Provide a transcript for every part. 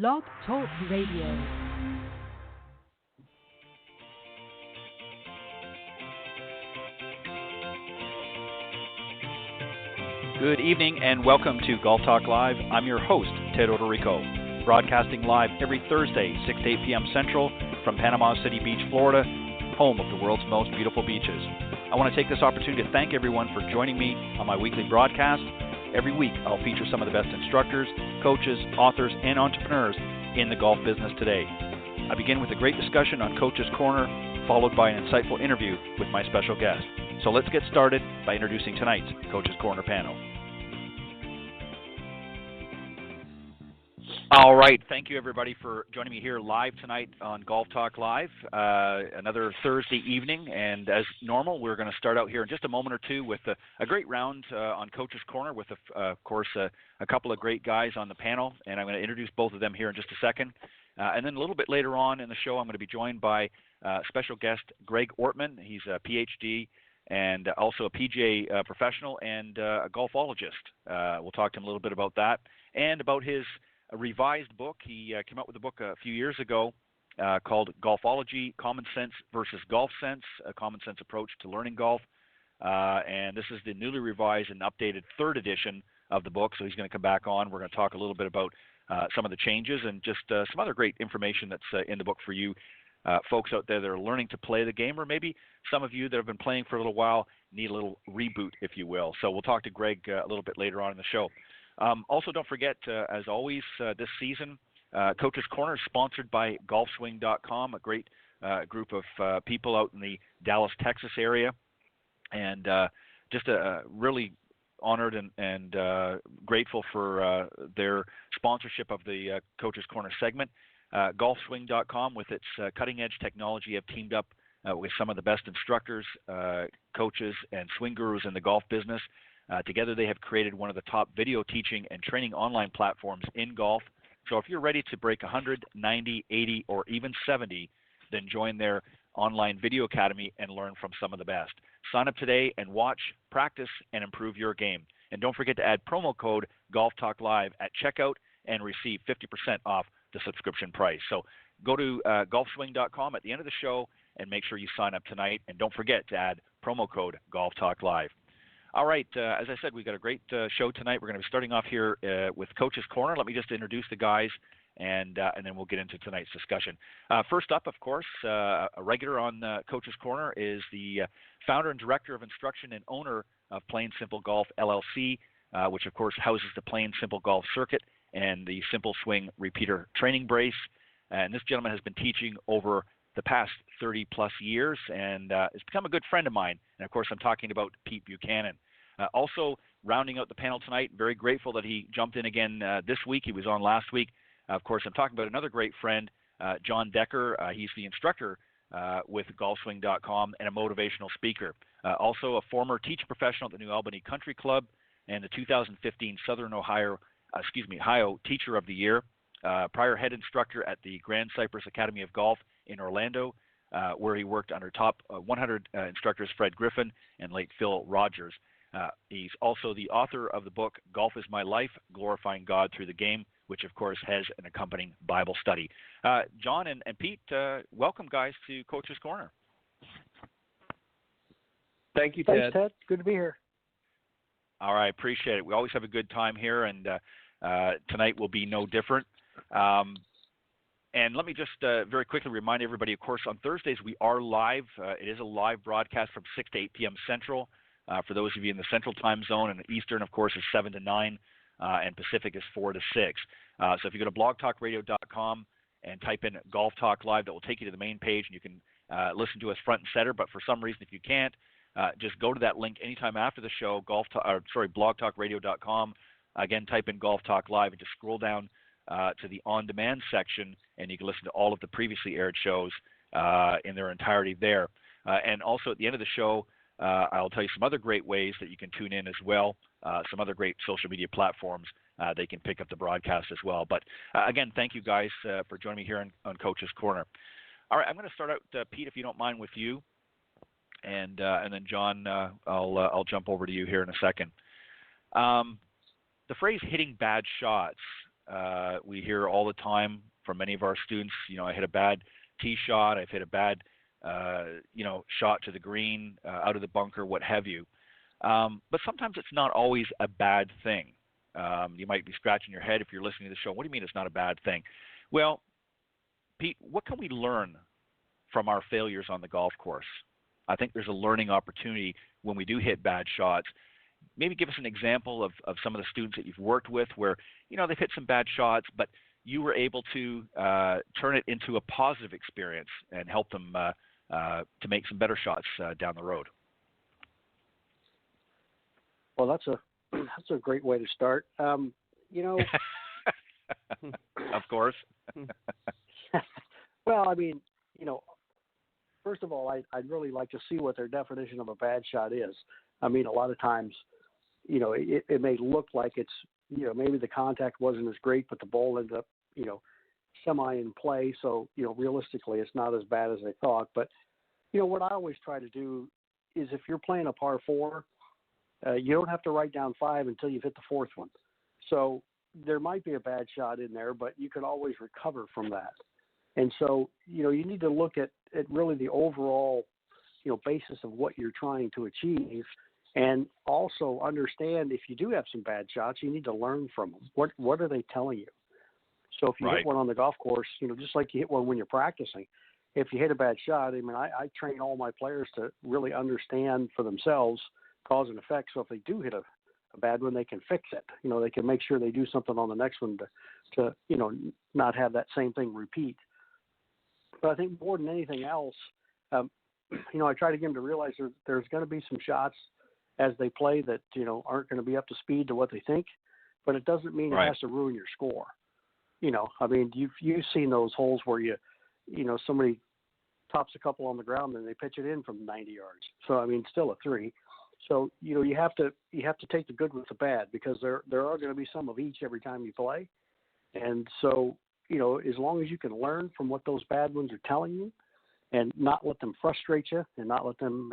Blog Talk Radio. Good evening and welcome to Golf Talk Live. I'm your host, Ted Odorico, broadcasting live every Thursday, 6 to 8 p.m. Central from Panama City Beach, Florida, home of the world's most beautiful beaches. I want to take this opportunity to thank everyone for joining me on my weekly broadcast. Every week, I'll feature some of the best instructors, coaches, authors, and entrepreneurs in the golf business today. I begin with a great discussion on Coach's Corner, followed by an insightful interview with my special guest. So let's get started by introducing tonight's Coach's Corner panel. All right, thank you everybody for joining me here live tonight on Golf Talk Live, another Thursday evening, and as normal, we're going to start out here in just a moment or two with a great round on Coach's Corner with, of course, a couple of great guys on the panel, and I'm going to introduce both of them here in just a second. And then a little bit later on in the show, I'm going to be joined by special guest Greg Ortman. He's a Ph.D. and also a PGA professional and a golfologist. We'll talk to him a little bit about that and about his revised book. He came out with a book a few years ago called Golfology, Common Sense versus Golf Sense, a common sense approach to learning golf. And this is the newly revised and updated third edition of the book. So he's going to come back on. We're going to talk a little bit about some of the changes and just some other great information that's in the book for you folks out there that are learning to play the game, or maybe some of you that have been playing for a little while need a little reboot, if you will. So we'll talk to Greg a little bit later on in the show. Also, don't forget, as always, this season, Coach's Corner is sponsored by Golfswing.com, a great group of people out in the Dallas, Texas area, and just really honored and grateful for their sponsorship of the Coach's Corner segment. Golfswing.com, with its cutting-edge technology, have teamed up with some of the best instructors, coaches, and swing gurus in the golf business. Together, they have created one of the top video teaching and training online platforms in golf. So if you're ready to break 100, 90, 80, or even 70, then join their online video academy and learn from some of the best. Sign up today and watch, practice, and improve your game. And don't forget to add promo code Golf Talk Live at checkout and receive 50% off the subscription price. So go to golfswing.com at the end of the show and make sure you sign up tonight. And don't forget to add promo code Golf Talk Live. All right, as I said, we've got a great show tonight. We're going to be starting off here with Coach's Corner. Let me just introduce the guys, and then we'll get into tonight's discussion. First up, of course, a regular on Coach's Corner is the founder and director of instruction and owner of Plain Simple Golf, LLC, which, of course, houses the Plain Simple Golf Circuit and the Simple Swing Repeater Training Brace. And this gentleman has been teaching over the past 30-plus years, and has become a good friend of mine. And, of course, I'm talking about Pete Buchanan. Also, rounding out the panel tonight, very grateful that he jumped in again this week. He was on last week. Of course, I'm talking about another great friend, John Decker. He's the instructor with Golfswing.com and a motivational speaker. Also, a former teaching professional at the New Albany Country Club and the 2015 Southern Ohio Teacher of the Year. Prior head instructor at the Grand Cypress Academy of Golf in Orlando, where he worked under top 100 instructors Fred Griffin and late Phil Rogers. He's also the author of the book, Golf is My Life, Glorifying God Through the Game, which, of course, has an accompanying Bible study. John and Pete, welcome, guys, to Coach's Corner. Thank you, Ted. Thanks, Ted. Good to be here. All right, appreciate it. We always have a good time here, and tonight will be no different. And let me just very quickly remind everybody, of course, on Thursdays we are live. It is a live broadcast from 6 to 8 p.m. Central. For those of you in the Central Time Zone, and Eastern, of course, is 7 to 9, and Pacific is 4 to 6. So if you go to blogtalkradio.com and type in Golf Talk Live, that will take you to the main page, and you can listen to us front and center. But for some reason, if you can't, just go to that link anytime after the show, blogtalkradio.com. Again, type in Golf Talk Live and just scroll down to the on-demand section, and you can listen to all of the previously aired shows in their entirety there. And also at the end of the show, I'll tell you some other great ways that you can tune in as well, some other great social media platforms they can pick up the broadcast as well. But again, thank you guys for joining me here on Coach's Corner. All right, I'm going to start out, Pete, if you don't mind, with you, and then John, I'll jump over to you here in a second. The phrase "hitting bad shots" We hear all the time from many of our students, I hit a bad tee shot, I've hit a bad, shot to the green, out of the bunker, what have you. But sometimes it's not always a bad thing. You might be scratching your head if you're listening to the show. What do you mean it's not a bad thing? Well, Pete, what can we learn from our failures on the golf course? I think there's a learning opportunity when we do hit bad shots. Maybe give us an example of some of the students that you've worked with where, they've hit some bad shots, but you were able to turn it into a positive experience and help them to make some better shots down the road. Well, that's a great way to start. Of course. Well, I mean, first of all, I'd really like to see what their definition of a bad shot is. I mean, a lot of times, it may look like it's, maybe the contact wasn't as great, but the ball ended up, semi in play. So, realistically, it's not as bad as they thought. But, what I always try to do is if you're playing a par 4, you don't have to write down 5 until you've hit the 4th one. So there might be a bad shot in there, but you can always recover from that. And so, you need to look at really the overall, basis of what you're trying to achieve, and also understand if you do have some bad shots, you need to learn from them. What are they telling you? So if you hit one on the golf course, just like you hit one when you're practicing, if you hit a bad shot, I mean, I train all my players to really understand for themselves cause and effect. So if they do hit a bad one, they can fix it. They can make sure they do something on the next one to not have that same thing repeat. But I think more than anything else, I try to get them to realize there's going to be some shots as they play that, aren't going to be up to speed to what they think, but it doesn't mean it has to ruin your score. I mean, you've seen those holes where somebody tops a couple on the ground and they pitch it in from 90 yards. So, I mean, still a 3. So, you have to take the good with the bad, because there are going to be some of each every time you play. And so, as long as you can learn from what those bad ones are telling you and not let them frustrate you and not let them,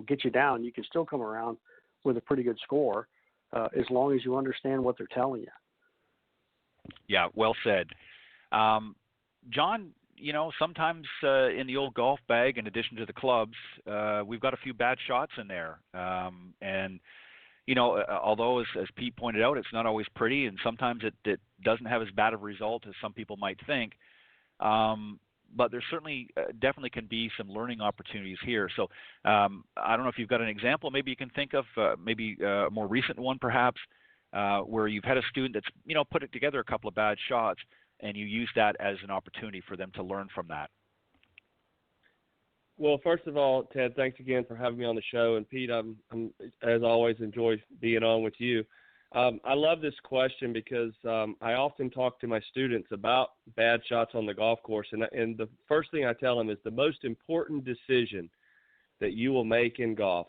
get you down, you can still come around with a pretty good score as long as you understand what they're telling you. Yeah, well said. John, sometimes in the old golf bag, in addition to the clubs, we've got a few bad shots in there. And, although, as Pete pointed out, it's not always pretty, and sometimes it doesn't have as bad a result as some people might think. But there certainly definitely can be some learning opportunities here. So I don't know if you've got an example maybe you can think of, maybe a more recent one perhaps, where you've had a student that's, put it together a couple of bad shots, and you use that as an opportunity for them to learn from that. Well, first of all, Ted, thanks again for having me on the show. And Pete, I'm as always, enjoy being on with you. I love this question because I often talk to my students about bad shots on the golf course. And the first thing I tell them is the most important decision that you will make in golf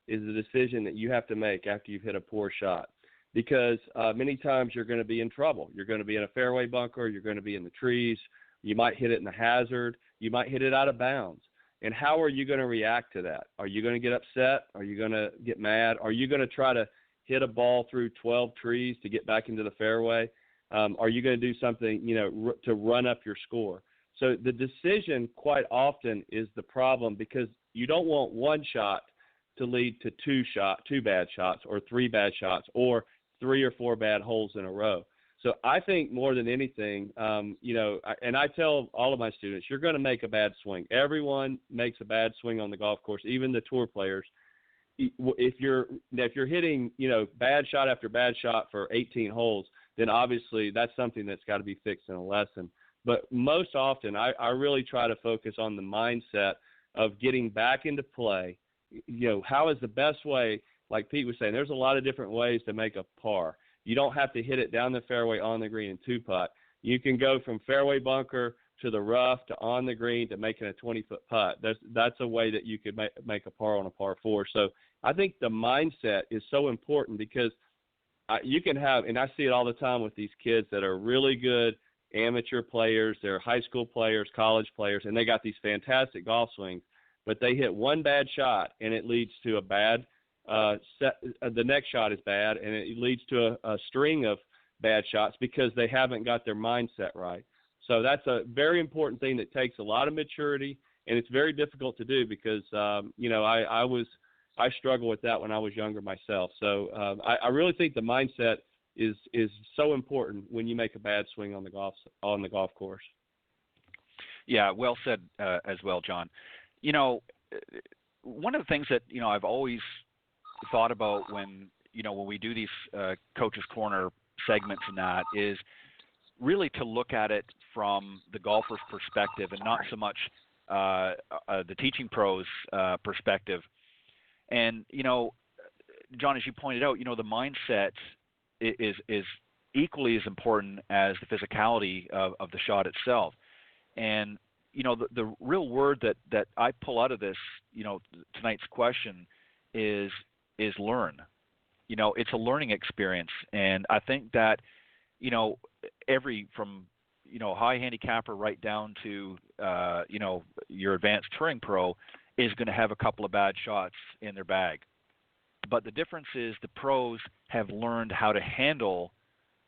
is the decision that you have to make after you've hit a poor shot. Because many times you're going to be in trouble. You're going to be in a fairway bunker. You're going to be in the trees. You might hit it in the hazard. You might hit it out of bounds. And how are you going to react to that? Are you going to get upset? Are you going to get mad? Are you going to try to hit a ball through 12 trees to get back into the fairway? Are you going to do something, to run up your score? So the decision quite often is the problem, because you don't want one shot to lead to two bad shots or 3 bad shots or 3 or 4 bad holes in a row. So I think more than anything, and I tell all of my students, you're going to make a bad swing. Everyone makes a bad swing on the golf course, even the tour players. If you're hitting, bad shot after bad shot for 18 holes, then obviously that's something that's got to be fixed in a lesson. But most often I really try to focus on the mindset of getting back into play. How is the best way? Like Pete was saying, there's a lot of different ways to make a par. You don't have to hit it down the fairway on the green and 2-putt. You can go from fairway bunker to the rough to on the green to making a 20-foot putt. That's a way that you could make a par on a par 4. So I think the mindset is so important, because you can have, and I see it all the time with these kids that are really good amateur players, they're high school players, college players, and they got these fantastic golf swings, but they hit one bad shot and it leads to a bad the next shot is bad, and it leads to a string of bad shots because they haven't got their mindset right. So that's a very important thing that takes a lot of maturity, and it's very difficult to do because, I struggled with that when I was younger myself. So I really think the mindset is so important when you make a bad swing on the golf course. Yeah, well said as well, John. You know, one of the things that I've always thought about when we do these Coach's Corner segments and that is really to look at it from the golfer's perspective and not so much the teaching pros perspective. And John, as you pointed out, the mindset is equally as important as the physicality of the shot itself. And the real word that I pull out of this tonight's question is learn. It's a learning experience, and I think that from high handicapper right down to your advanced touring pro is going to have a couple of bad shots in their bag. But the difference is the pros have learned how to handle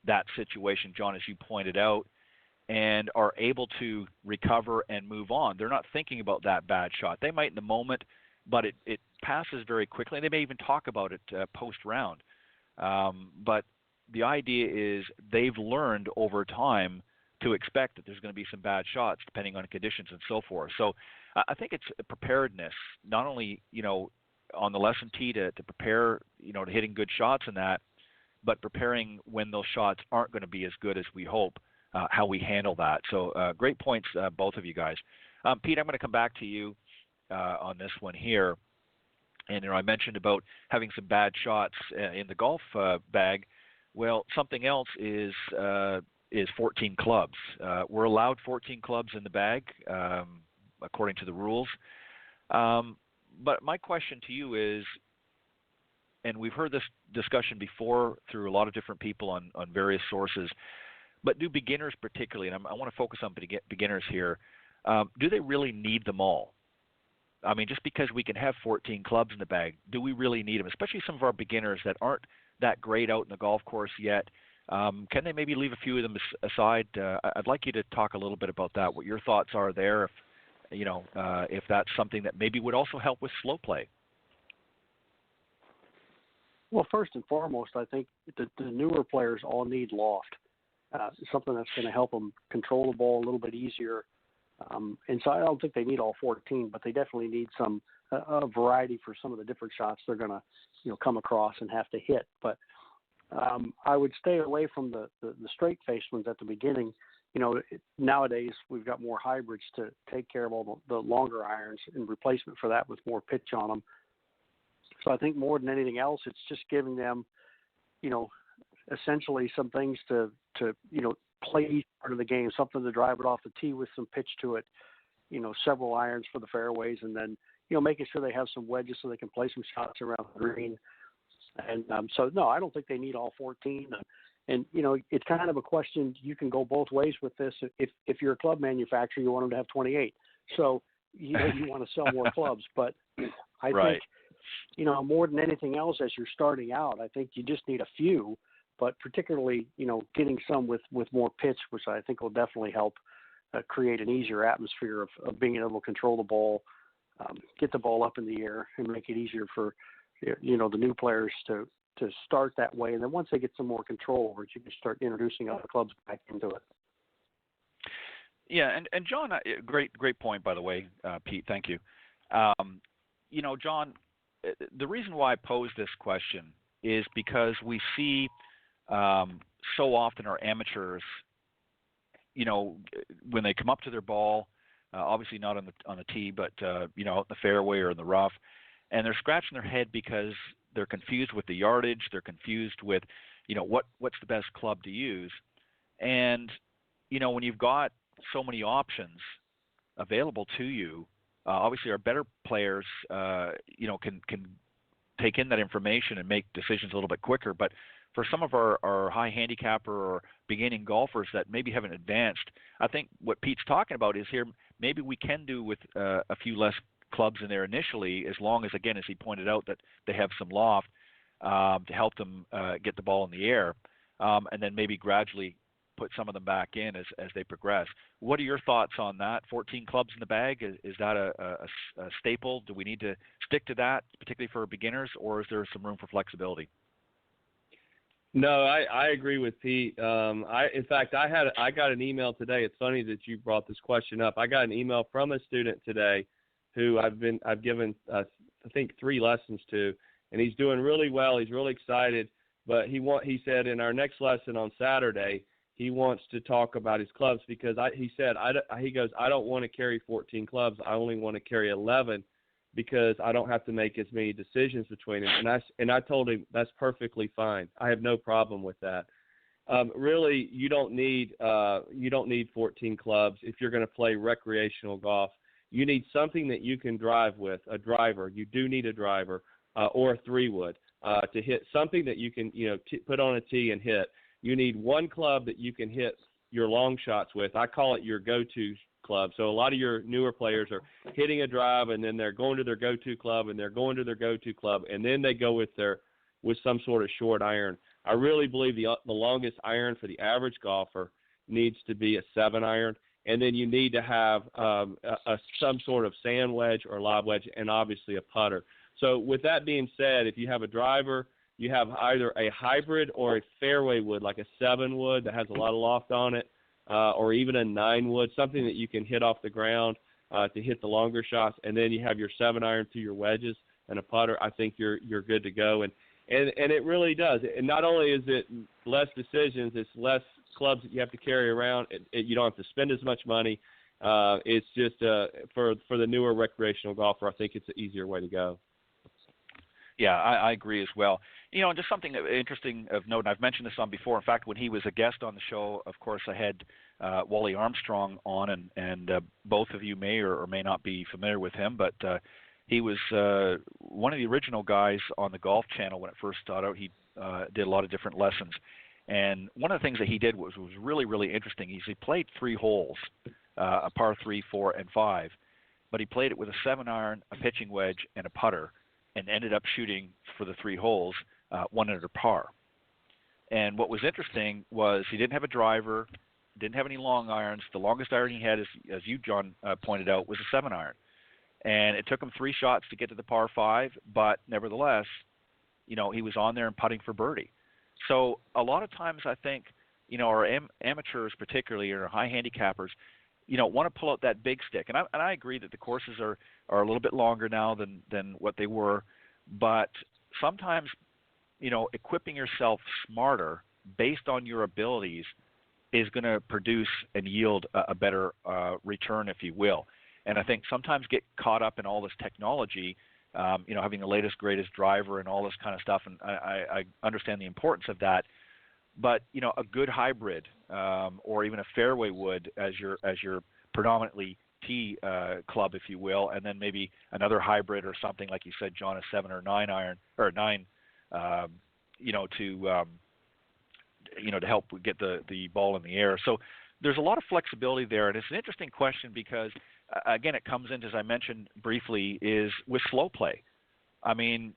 that situation, John, as you pointed out, and are able to recover and move on. They're not thinking about that bad shot. They might in the moment, but it passes very quickly, and they may even talk about it post-round. But the idea is they've learned over time to expect that there's going to be some bad shots depending on conditions and so forth. So I think it's a preparedness, not only, on the lesson tee to prepare, to hitting good shots in that, but preparing when those shots aren't going to be as good as we hope, how we handle that. So great points, both of you guys. Pete, I'm going to come back to you on this one here. And I mentioned about having some bad shots in the golf bag. Well, something else is 14 clubs. We're allowed 14 clubs in the bag, according to the rules. But my question to you is, and we've heard this discussion before through a lot of different people on various sources, but do beginners particularly, and I want to focus on beginners here, do they really need them all? I mean, just because we can have 14 clubs in the bag, do we really need them? Especially some of our beginners that aren't that great out in the golf course yet. Can they maybe leave a few of them aside? I'd like you to talk a little bit about that, what your thoughts are there, if that's something that maybe would also help with slow play. Well, first and foremost, I think the newer players all need loft, something that's going to help them control the ball a little bit easier. And so I don't think they need all 14, but they definitely need some a variety for some of the different shots they're going to come across and have to hit. But I would stay away from the straight faced ones at the beginning. Nowadays we've got more hybrids to take care of all the longer irons in replacement for that with more pitch on them. So I think more than anything else, it's just giving them, essentially some things to play each part of the game, something to drive it off the tee with some pitch to it, several irons for the fairways, and then, making sure they have some wedges so they can play some shots around the green. And so, no, I don't think they need all 14. And, it's kind of a question. You can go both ways with this. If you're a club manufacturer, you want them to have 28. So, you want to sell more clubs. But I think, more than anything else, as you're starting out, I think you just need a few. But particularly, getting some with more pitch, which I think will definitely help create an easier atmosphere of being able to control the ball, get the ball up in the air, and make it easier for the new players to start that way. And then once they get some more control over it, you can start introducing other clubs back into it. Yeah, and John, great point, by the way, Pete. Thank you. John, the reason why I pose this question is because we see so often our amateurs, when they come up to their ball, obviously not on the tee, but out in the fairway or in the rough, and they're scratching their head because they're confused with the yardage, they're confused with, what's the best club to use, and when you've got so many options available to you, obviously our better players, can take in that information and make decisions a little bit quicker, but for some of our high handicapper or beginning golfers that maybe haven't advanced, I think what Pete's talking about is here, maybe we can do with a few less clubs in there initially, as long as, again, as he pointed out, that they have some loft to help them get the ball in the air. and then maybe gradually put some of them back in as they progress. What are your thoughts on that? 14 clubs in the bag, is that a staple? Do we need to stick to that, particularly for beginners, or is there some room for flexibility? No, I agree with Pete. In fact, I got an email today. It's funny that you brought this question up. I got an email from a student today who I've given I think 3 lessons to, and he's doing really well. He's really excited, but he said in our next lesson on Saturday he wants to talk about his clubs because he goes, I don't want to carry 14 clubs. I only want to carry 11 because I don't have to make as many decisions between them. And I told him that's perfectly fine. I have no problem with that. Really, you don't need 14 clubs if you're going to play recreational golf. You need something that you can drive with, a driver. You do need a driver or a 3-wood to hit something that you can put on a tee and hit. You need one club that you can hit your long shots with. I call it your go-to club. So a lot of your newer players are hitting a drive and then they're going to their go-to club and they're going to their go-to club and then they go with some sort of short iron. I really believe the longest iron for the average golfer needs to be a 7-iron, and then you need to have some sort of sand wedge or lob wedge and obviously a putter. So with that being said, if you have a driver, you have either a hybrid or a fairway wood, like a 7-wood that has a lot of loft on it, or even a 9-wood, something that you can hit off the ground to hit the longer shots, and then you have your 7-iron to your wedges and a putter. I think you're good to go, and it really does. And not only is it less decisions, it's less clubs that you have to carry around. You don't have to spend as much money. It's just for the newer recreational golfer, I think it's an easier way to go. Yeah, I agree as well. And just something interesting of note, and I've mentioned this on before. In fact, when he was a guest on the show, of course, I had Wally Armstrong on, and both of you may or may not be familiar with him, but he was one of the original guys on the Golf Channel when it first started out. He did a lot of different lessons. And one of the things that he did was really, really interesting. He played 3 holes, a par 3, 4, and 5, but he played it with a 7-iron, a pitching wedge, and a putter, and ended up shooting for the 3 holes 1 under par. And what was interesting was he didn't have a driver, didn't have any long irons. The longest iron he had, as you, John, pointed out, was a 7-iron. And it took him 3 shots to get to the par 5, but nevertheless, he was on there and putting for birdie. So a lot of times I think, our amateurs particularly, or high handicappers, want to pull out that big stick. And I agree that the courses are a little bit longer now than what they were. But sometimes, equipping yourself smarter based on your abilities is going to produce and yield a better return, if you will. And I think sometimes get caught up in all this technology, having the latest, greatest driver and all this kind of stuff. And I understand the importance of that. But, a good hybrid or even a fairway wood as your predominantly tee club, if you will, and then maybe another hybrid or something, like you said, John, a 7 or 9 iron, or 9, to help get the ball in the air. So there's a lot of flexibility there. And it's an interesting question because, again, it comes in, as I mentioned briefly, is with slow play. I mean,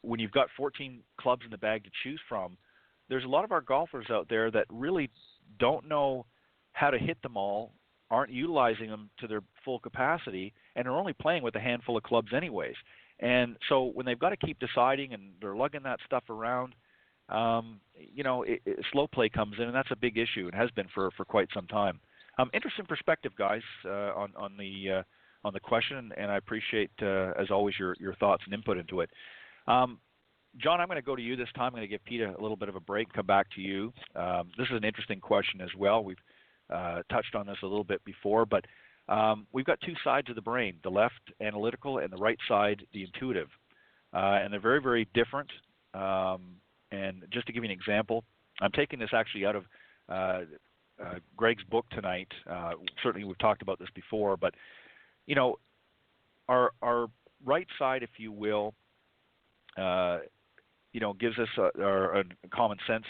when you've got 14 clubs in the bag to choose from, there's a lot of our golfers out there that really don't know how to hit them all, aren't utilizing them to their full capacity, and are only playing with a handful of clubs anyways. And so when they've got to keep deciding and they're lugging that stuff around, slow play comes in, and that's a big issue. It has been for quite some time. Interesting perspective, guys, on the question, and I appreciate, as always, your thoughts and input into it. John, I'm going to go to you this time. I'm going to give Pete a little bit of a break, come back to you. This is an interesting question as well. We've touched on this a little bit before, but we've got 2 sides of the brain, the left analytical and the right side, the intuitive. And they're very, very different. And just to give you an example, I'm taking this actually out of Greg's book tonight. Certainly we've talked about this before, but, our right side, if you will, gives us a common sense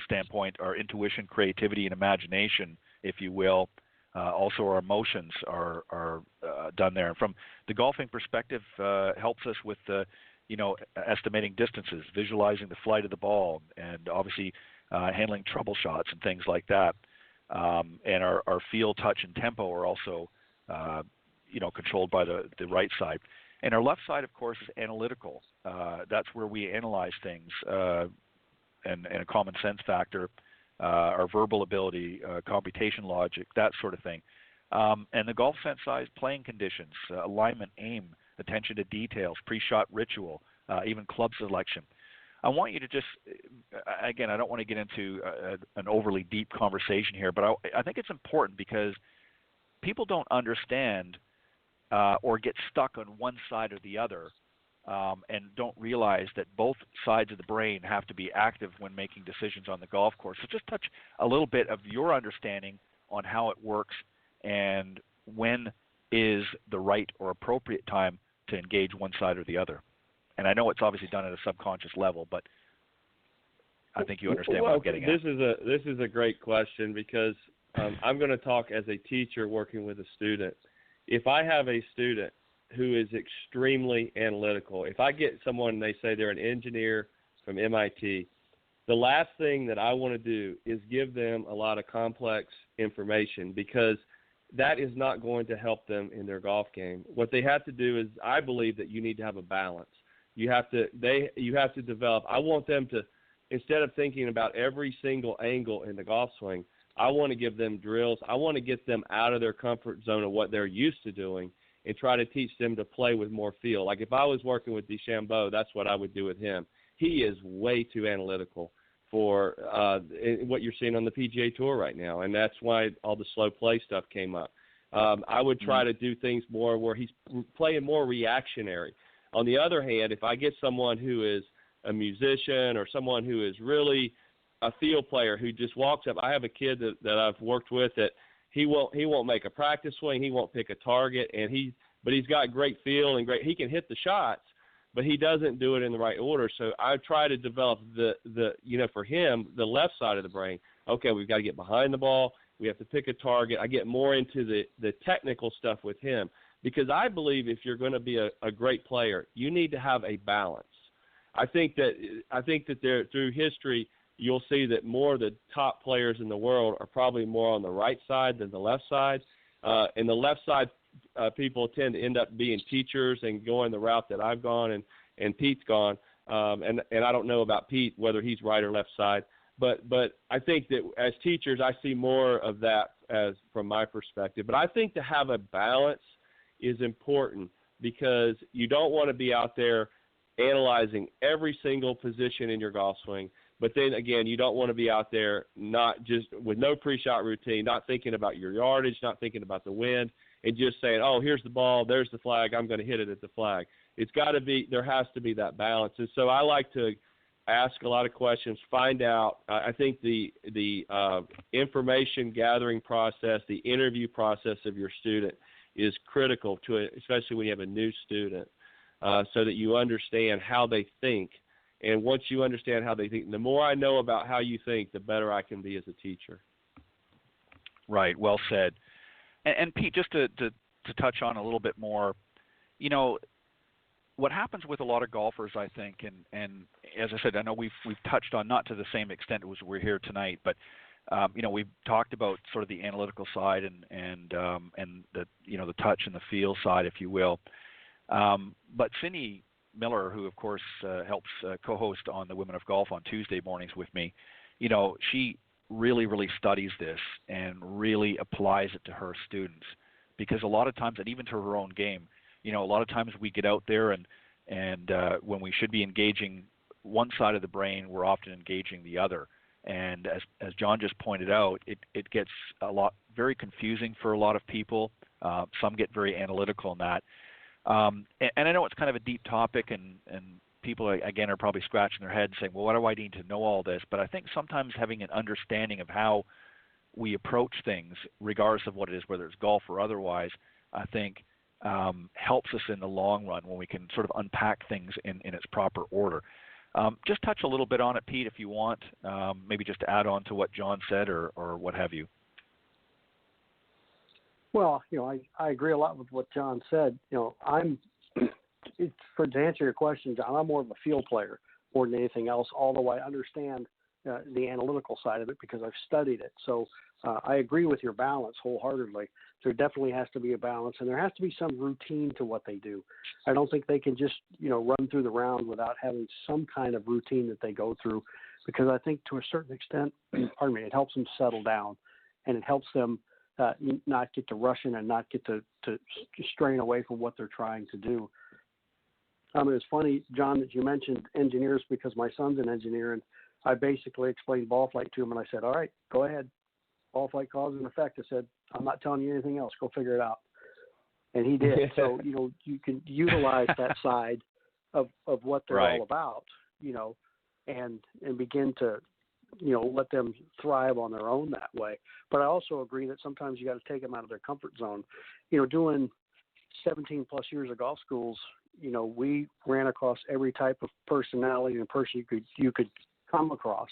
standpoint, our intuition, creativity, and imagination, if you will. Also, our emotions are done there. And from the golfing perspective, helps us with estimating distances, visualizing the flight of the ball, and obviously handling trouble shots and things like that. And our feel, touch, and tempo are also, controlled by the right side. And our left side, of course, is analytical. That's where we analyze things and a common sense factor, our verbal ability, computation logic, that sort of thing. And the golf sense side is playing conditions, alignment, aim, attention to details, pre-shot ritual, even club selection. I want you to just, again, I don't want to get into an overly deep conversation here, but I think it's important because people don't understand or get stuck on one side or the other and don't realize that both sides of the brain have to be active when making decisions on the golf course. So just touch a little bit of your understanding on how it works and when is the right or appropriate time to engage one side or the other. And I know it's obviously done at a subconscious level, but I think you understand what I'm getting at. This is a great question because I'm going to talk as a teacher working with a student. If I have a student who is extremely analytical, if I get someone and they say they're an engineer from MIT, the last thing that I want to do is give them a lot of complex information because that is not going to help them in their golf game. What they have to do is, I believe that you need to have a balance. You have to develop. I want them to, instead of thinking about every single angle in the golf swing, I want to give them drills. I want to get them out of their comfort zone of what they're used to doing and try to teach them to play with more feel. Like if I was working with DeChambeau, that's what I would do with him. He is way too analytical for what you're seeing on the PGA Tour right now, and that's why all the slow play stuff came up. I would try to do things more where he's playing more reactionary. On the other hand, if I get someone who is a musician or someone who is really a field player who just walks up. I have a kid that I've worked with that he won't make a practice swing, he won't pick a target, but he's got great feel and he can hit the shots, but he doesn't do it in the right order. So I try to develop for him, the left side of the brain. Okay, we've got to get behind the ball. We have to pick a target. I get more into the technical stuff with him because I believe if you're going to be a great player, you need to have a balance. I think that there through history, you'll see that more of the top players in the world are probably more on the right side than the left side. And the left side people tend to end up being teachers and going the route that I've gone and Pete's gone. And I don't know about Pete, whether he's right or left side. But I think that as teachers, I see more of that as from my perspective. But I think to have a balance is important because you don't want to be out there analyzing every single position in your golf swing. But then again, you don't want to be out there not just with no pre-shot routine, not thinking about your yardage, not thinking about the wind, and just saying, oh, here's the ball, there's the flag, I'm going to hit it at the flag. It's got to be, there has to be that balance. And so I like to ask a lot of questions, find out. I think the information gathering process, the interview process of your student is critical to it, especially when you have a new student, so that you understand how they think. And once you understand how they think, the more I know about how you think, the better I can be as a teacher. Right. Well said. And Pete, just to touch on a little bit more, what happens with a lot of golfers, I think, and as I said, I know we've touched on, not to the same extent as we're here tonight, but we've talked about sort of the analytical side and the the touch and the feel side, if you will. But Cindy Miller, who of course helps co-host on the Women of Golf on Tuesday mornings with me, she really, really studies this and really applies it to her students, because a lot of times, and even to her own game, a lot of times we get out there and when we should be engaging one side of the brain, we're often engaging the other. And as John just pointed out, it gets very confusing for a lot of people. Some get very analytical in that. And I know it's kind of a deep topic, and people, again, are probably scratching their heads saying, well, why do I need to know all this? But I think sometimes having an understanding of how we approach things, regardless of what it is, whether it's golf or otherwise, I think helps us in the long run when we can sort of unpack things in its proper order. Just touch a little bit on it, Pete, if you want, maybe just to add on to what John said or what have you. Well, I agree a lot with what John said. To answer your question, John, I'm more of a field player more than anything else, although I understand the analytical side of it because I've studied it. So I agree with your balance wholeheartedly. There definitely has to be a balance, and there has to be some routine to what they do. I don't think they can just, run through the round without having some kind of routine that they go through, because I think to a certain extent, pardon me, it helps them settle down, and it helps them not get to rushing and not get to strain away from what they're trying to do. It's funny, John, that you mentioned engineers because my son's an engineer, and I basically explained ball flight to him, and I said, all right, go ahead. Ball flight cause and effect. I said, I'm not telling you anything else. Go figure it out. And he did. So, you can utilize that side of what they're all about, and begin to, let them thrive on their own that way. But I also agree that sometimes you got to take them out of their comfort zone. Doing 17 plus years of golf schools, we ran across every type of personality and person you could come across.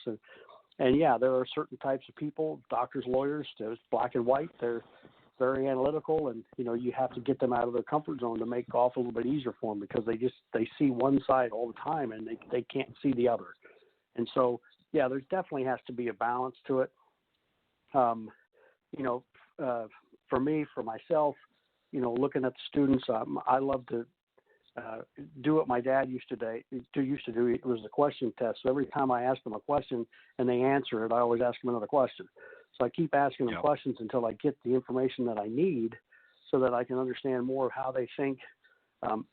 And yeah, there are certain types of people, doctors, lawyers, there's black and white. They're very analytical, and, you have to get them out of their comfort zone to make golf a little bit easier for them, because they see one side all the time and they can't see the other. And so, yeah, there definitely has to be a balance to it. For me, for myself, looking at the students, I love to do what my dad used to do. It was a question test. So every time I ask them a question and they answer it, I always ask them another question. So I keep asking them questions until I get the information that I need, so that I can understand more of how they think.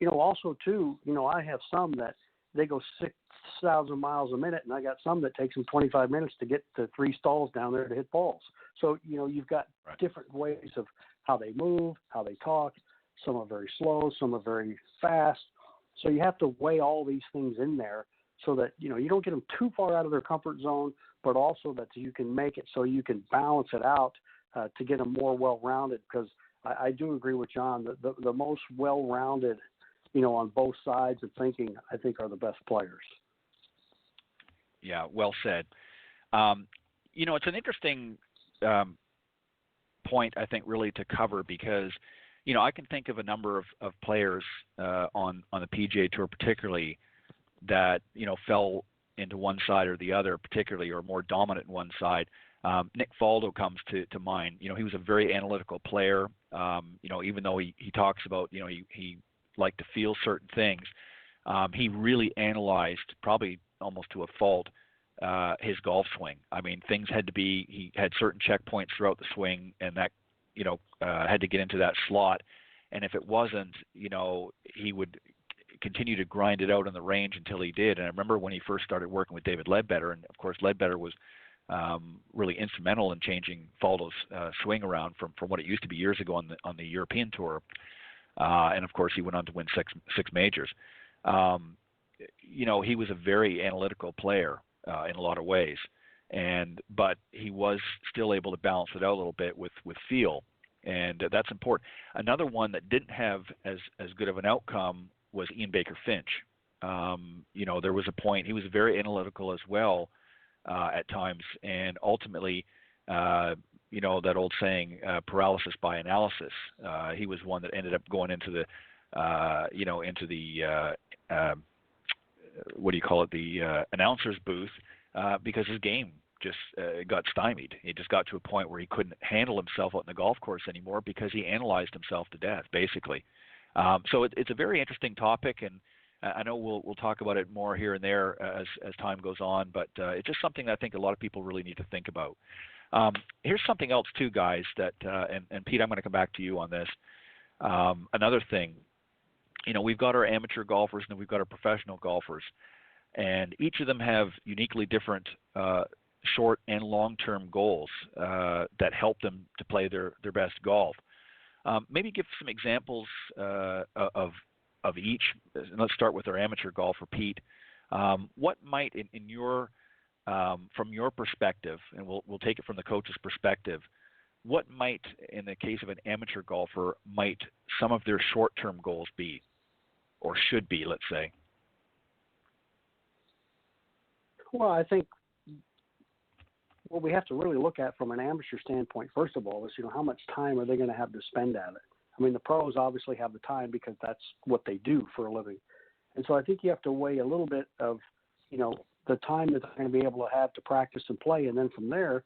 Also too, I have some that they go 6,000 miles a minute, and I got some that takes them 25 minutes to get to 3 stalls down there to hit balls. So, you've got different ways of how they move, how they talk. Some are very slow, some are very fast. So you have to weigh all these things in there so that, you don't get them too far out of their comfort zone, but also that you can make it so you can balance it out to get them more well-rounded. Because I do agree with John that the most well-rounded, on both sides of thinking, I think, are the best players. Yeah, well said. It's an interesting point, I think, really to cover, because I can think of a number of players on the PGA Tour particularly that, fell into one side or the other particularly, or more dominant in one side. Nick Faldo comes to mind. He was a very analytical player. Even though he talks about, he liked to feel certain things, he really analyzed, probably almost to a fault, his golf swing. I mean, things had to be, he had certain checkpoints throughout the swing, and that, had to get into that slot. And if it wasn't, he would continue to grind it out on the range until he did. And I remember when he first started working with David Ledbetter, and of course Ledbetter was really instrumental in changing Faldo's swing around from what it used to be years ago on the European Tour. And of course he went on to win six majors. He was a very analytical player in a lot of ways, but he was still able to balance it out a little bit with feel, and that's important. Another one that didn't have as good of an outcome was Ian Baker Finch. There was a point he was very analytical as well at times, and ultimately, that old saying, paralysis by analysis. He was one that ended up going into the the announcer's booth because his game just got stymied. He just got to a point where he couldn't handle himself out in the golf course anymore because he analyzed himself to death, basically. So it's a very interesting topic, and I know we'll talk about it more here and there as time goes on, but it's just something that I think a lot of people really need to think about. Here's something else too, guys, that and Pete, I'm going to come back to you on this. Another thing, we've got our amateur golfers and we've got our professional golfers, and each of them have uniquely different short and long-term goals that help them to play their best golf. Maybe give some examples of each. Let's start with our amateur golfer, Pete. What might, in your from your perspective, and we'll take it from the coach's perspective, what might, in the case of an amateur golfer, might some of their short-term goals be, or should be, let's say? Well, I think what we have to really look at from an amateur standpoint, first of all, is, how much time are they going to have to spend at it? I mean, the pros obviously have the time because that's what they do for a living. And so I think you have to weigh a little bit of, the time that they're going to be able to have to practice and play, and then from there,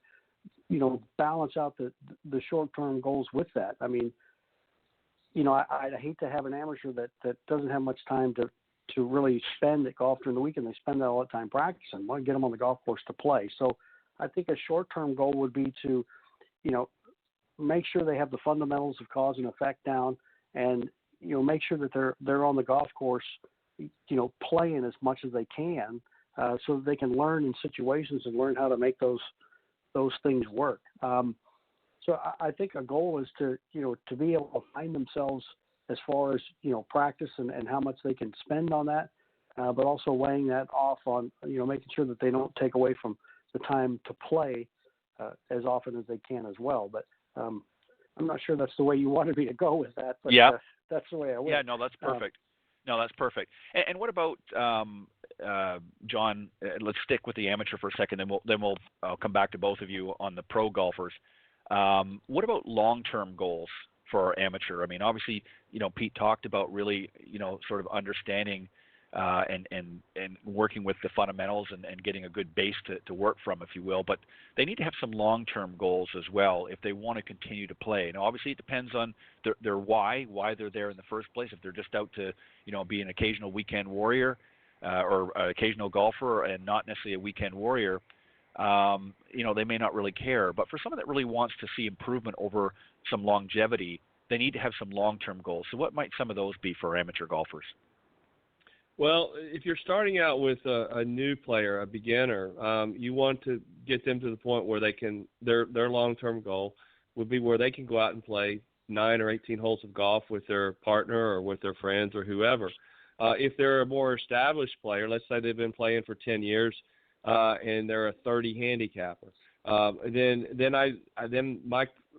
balance out the short-term goals with that. I mean, I'd hate to have an amateur that doesn't have much time to really spend at golf during the weekend. They spend all that time practicing. I want to get them on the golf course to play. So I think a short-term goal would be to, make sure they have the fundamentals of cause and effect down, and make sure that they're on the golf course, playing as much as they can, so that they can learn in situations and learn how to make those things work. So I think a goal is to be able to find themselves as far as practice and how much they can spend on that, but also weighing that off on making sure that they don't take away from the time to play as often as they can as well. But I'm not sure that's the way you wanted me to go with that, but yeah. That's the way I went. Yeah, no, that's perfect. That's perfect. And what about John? Let's stick with the amateur for a second, and I'll come back to both of you on the pro golfers. What about long-term goals for our amateur? I mean, obviously, Pete talked about really, sort of understanding and working with the fundamentals and getting a good base to work from, if you will. But they need to have some long-term goals as well if they want to continue to play. Now, obviously, it depends on their why they're there in the first place. If they're just out to, be an occasional weekend warrior or an occasional golfer and not necessarily a weekend warrior, they may not really care. But for someone that really wants to see improvement over some longevity, they need to have some long-term goals. So what might some of those be for amateur golfers? Well, if you're starting out with a new player, a beginner, you want to get them to the point where they can, their long-term goal would be where they can go out and play 9 or 18 holes of golf with their partner or with their friends or whoever. If they're a more established player, let's say they've been playing for 10 years and they're a 30 handicapper,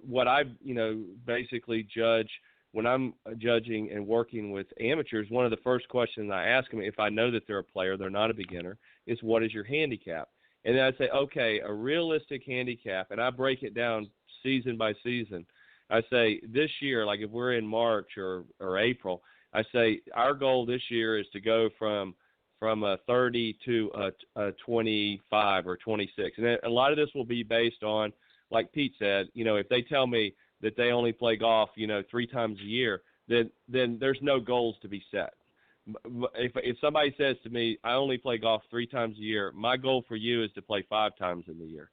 what I basically judge when I'm judging and working with amateurs, one of the first questions I ask them, if I know that they're a player, they're not a beginner, is what is your handicap? And then I say, okay, a realistic handicap, and I break it down season by season. I say this year, like if we're in March or April, I say our goal this year is to go from a 30 to a 25 or 26. And a lot of this will be based on, like Pete said, if they tell me that they only play golf, 3 times a year, then there's no goals to be set. If somebody says to me, I only play golf 3 times a year, my goal for you is to play 5 times in the year,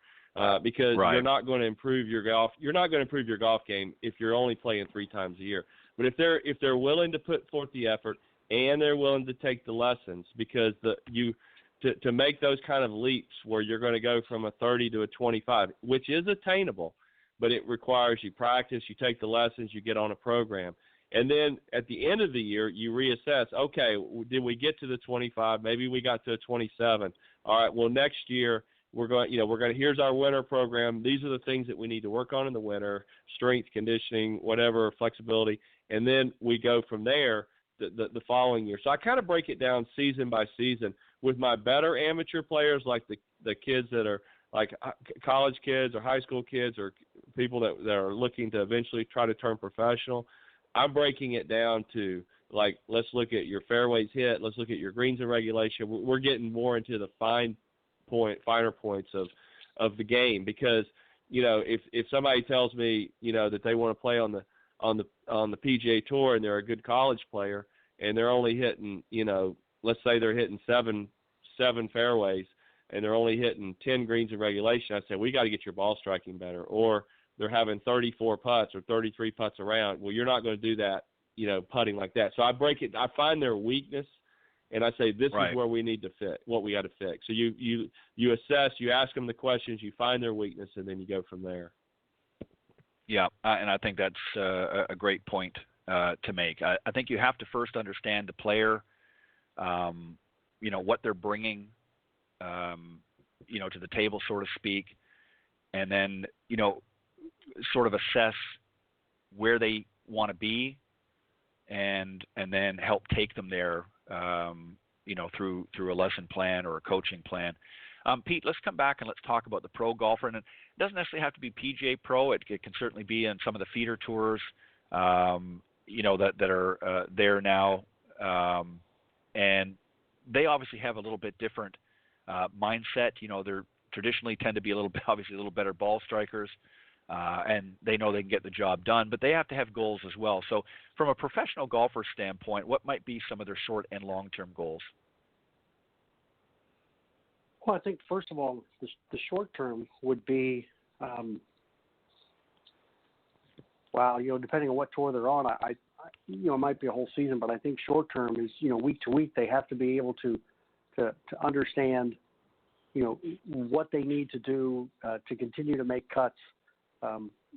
because right. You're not going to improve your golf. You're not going to improve your golf game if you're only playing 3 times a year. But if they're willing to put forth the effort and they're willing to take the lessons, because to make those kind of leaps where you're going to go from a 30 to a 25, which is attainable, but it requires you practice, you take the lessons, you get on a program. And then at the end of the year, you reassess, okay, did we get to the 25? Maybe we got to a 27. All right, well, next year here's our winter program. These are the things that we need to work on in the winter, strength, conditioning, whatever, flexibility. And then we go from there the following year. So I kind of break it down season by season. With my better amateur players, like the kids that are like college kids or high school kids or people that are looking to eventually try to turn professional, I'm breaking it down to, like, let's look at your fairways hit, let's look at your greens and regulation. We're getting more into the finer points of the game, because if somebody tells me that they want to play on the PGA Tour and they're a good college player and they're only hitting let's say they're hitting seven fairways and they're only hitting 10 greens in regulation, I say, we got to get your ball striking better. Or they're having 34 putts or 33 putts around. Well, you're not going to do that, putting like that. So I break it. I find their weakness, and I say, this right. is where we need to fit, what we got to fix. So you assess, you ask them the questions, you find their weakness, and then you go from there. Yeah, and I think that's a great point to make. I think you have to first understand the player, what they're bringing, to the table, so to speak, and then, sort of assess where they want to be and then help take them there, through a lesson plan or a coaching plan. Pete, let's come back and let's talk about the pro golfer. And it doesn't necessarily have to be PGA Pro. It can certainly be in some of the feeder tours, that are there now. And they obviously have a little bit different mindset. They're traditionally tend to be obviously a little better ball strikers, and they know they can get the job done, but they have to have goals as well. So from a professional golfer standpoint, what might be some of their short and long-term goals? Well, I think first of all, the short term would be, depending on what tour they're on, it might be a whole season, but I think short term is, week to week, they have to be able to understand, what they need to do to continue to make cuts,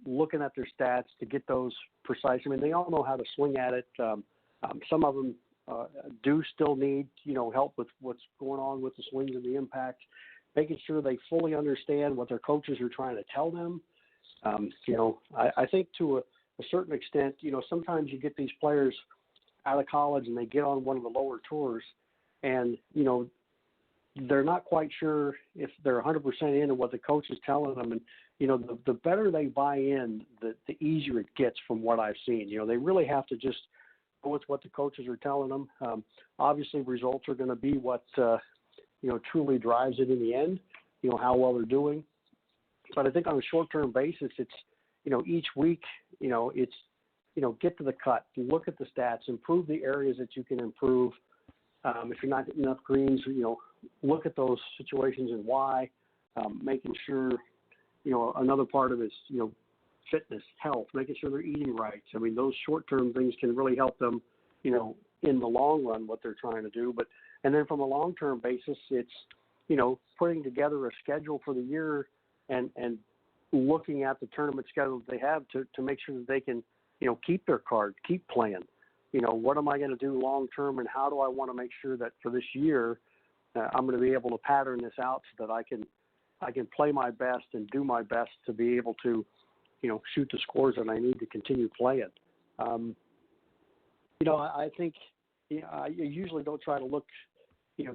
looking at their stats to get those precise. I mean, they all know how to swing at it. Some of them do still need, help with what's going on with the swings and the impact, making sure they fully understand what their coaches are trying to tell them. I think to a certain extent, sometimes you get these players out of college and they get on one of the lower tours and, they're not quite sure if they're 100% into what the coach is telling them. And, the better they buy in, the easier it gets from what I've seen. They really have to just go with what the coaches are telling them. Obviously, results are going to be what, truly drives it in the end, how well they're doing. But I think on a short-term basis, it's, each week, it's, get to the cut, look at the stats, improve the areas that you can improve. If you're not getting enough greens, look at those situations and why, making sure, another part of it is, fitness, health, making sure they're eating right. I mean, those short-term things can really help them, in the long run, what they're trying to do. And then from a long-term basis, it's, putting together a schedule for the year and looking at the tournament schedule that they have to make sure that they can, keep their card, keep playing. What am I going to do long-term and how do I want to make sure that for this year, I'm going to be able to pattern this out so that I can play my best and do my best to be able to, shoot the scores that I need to continue playing. I think I usually don't try to look,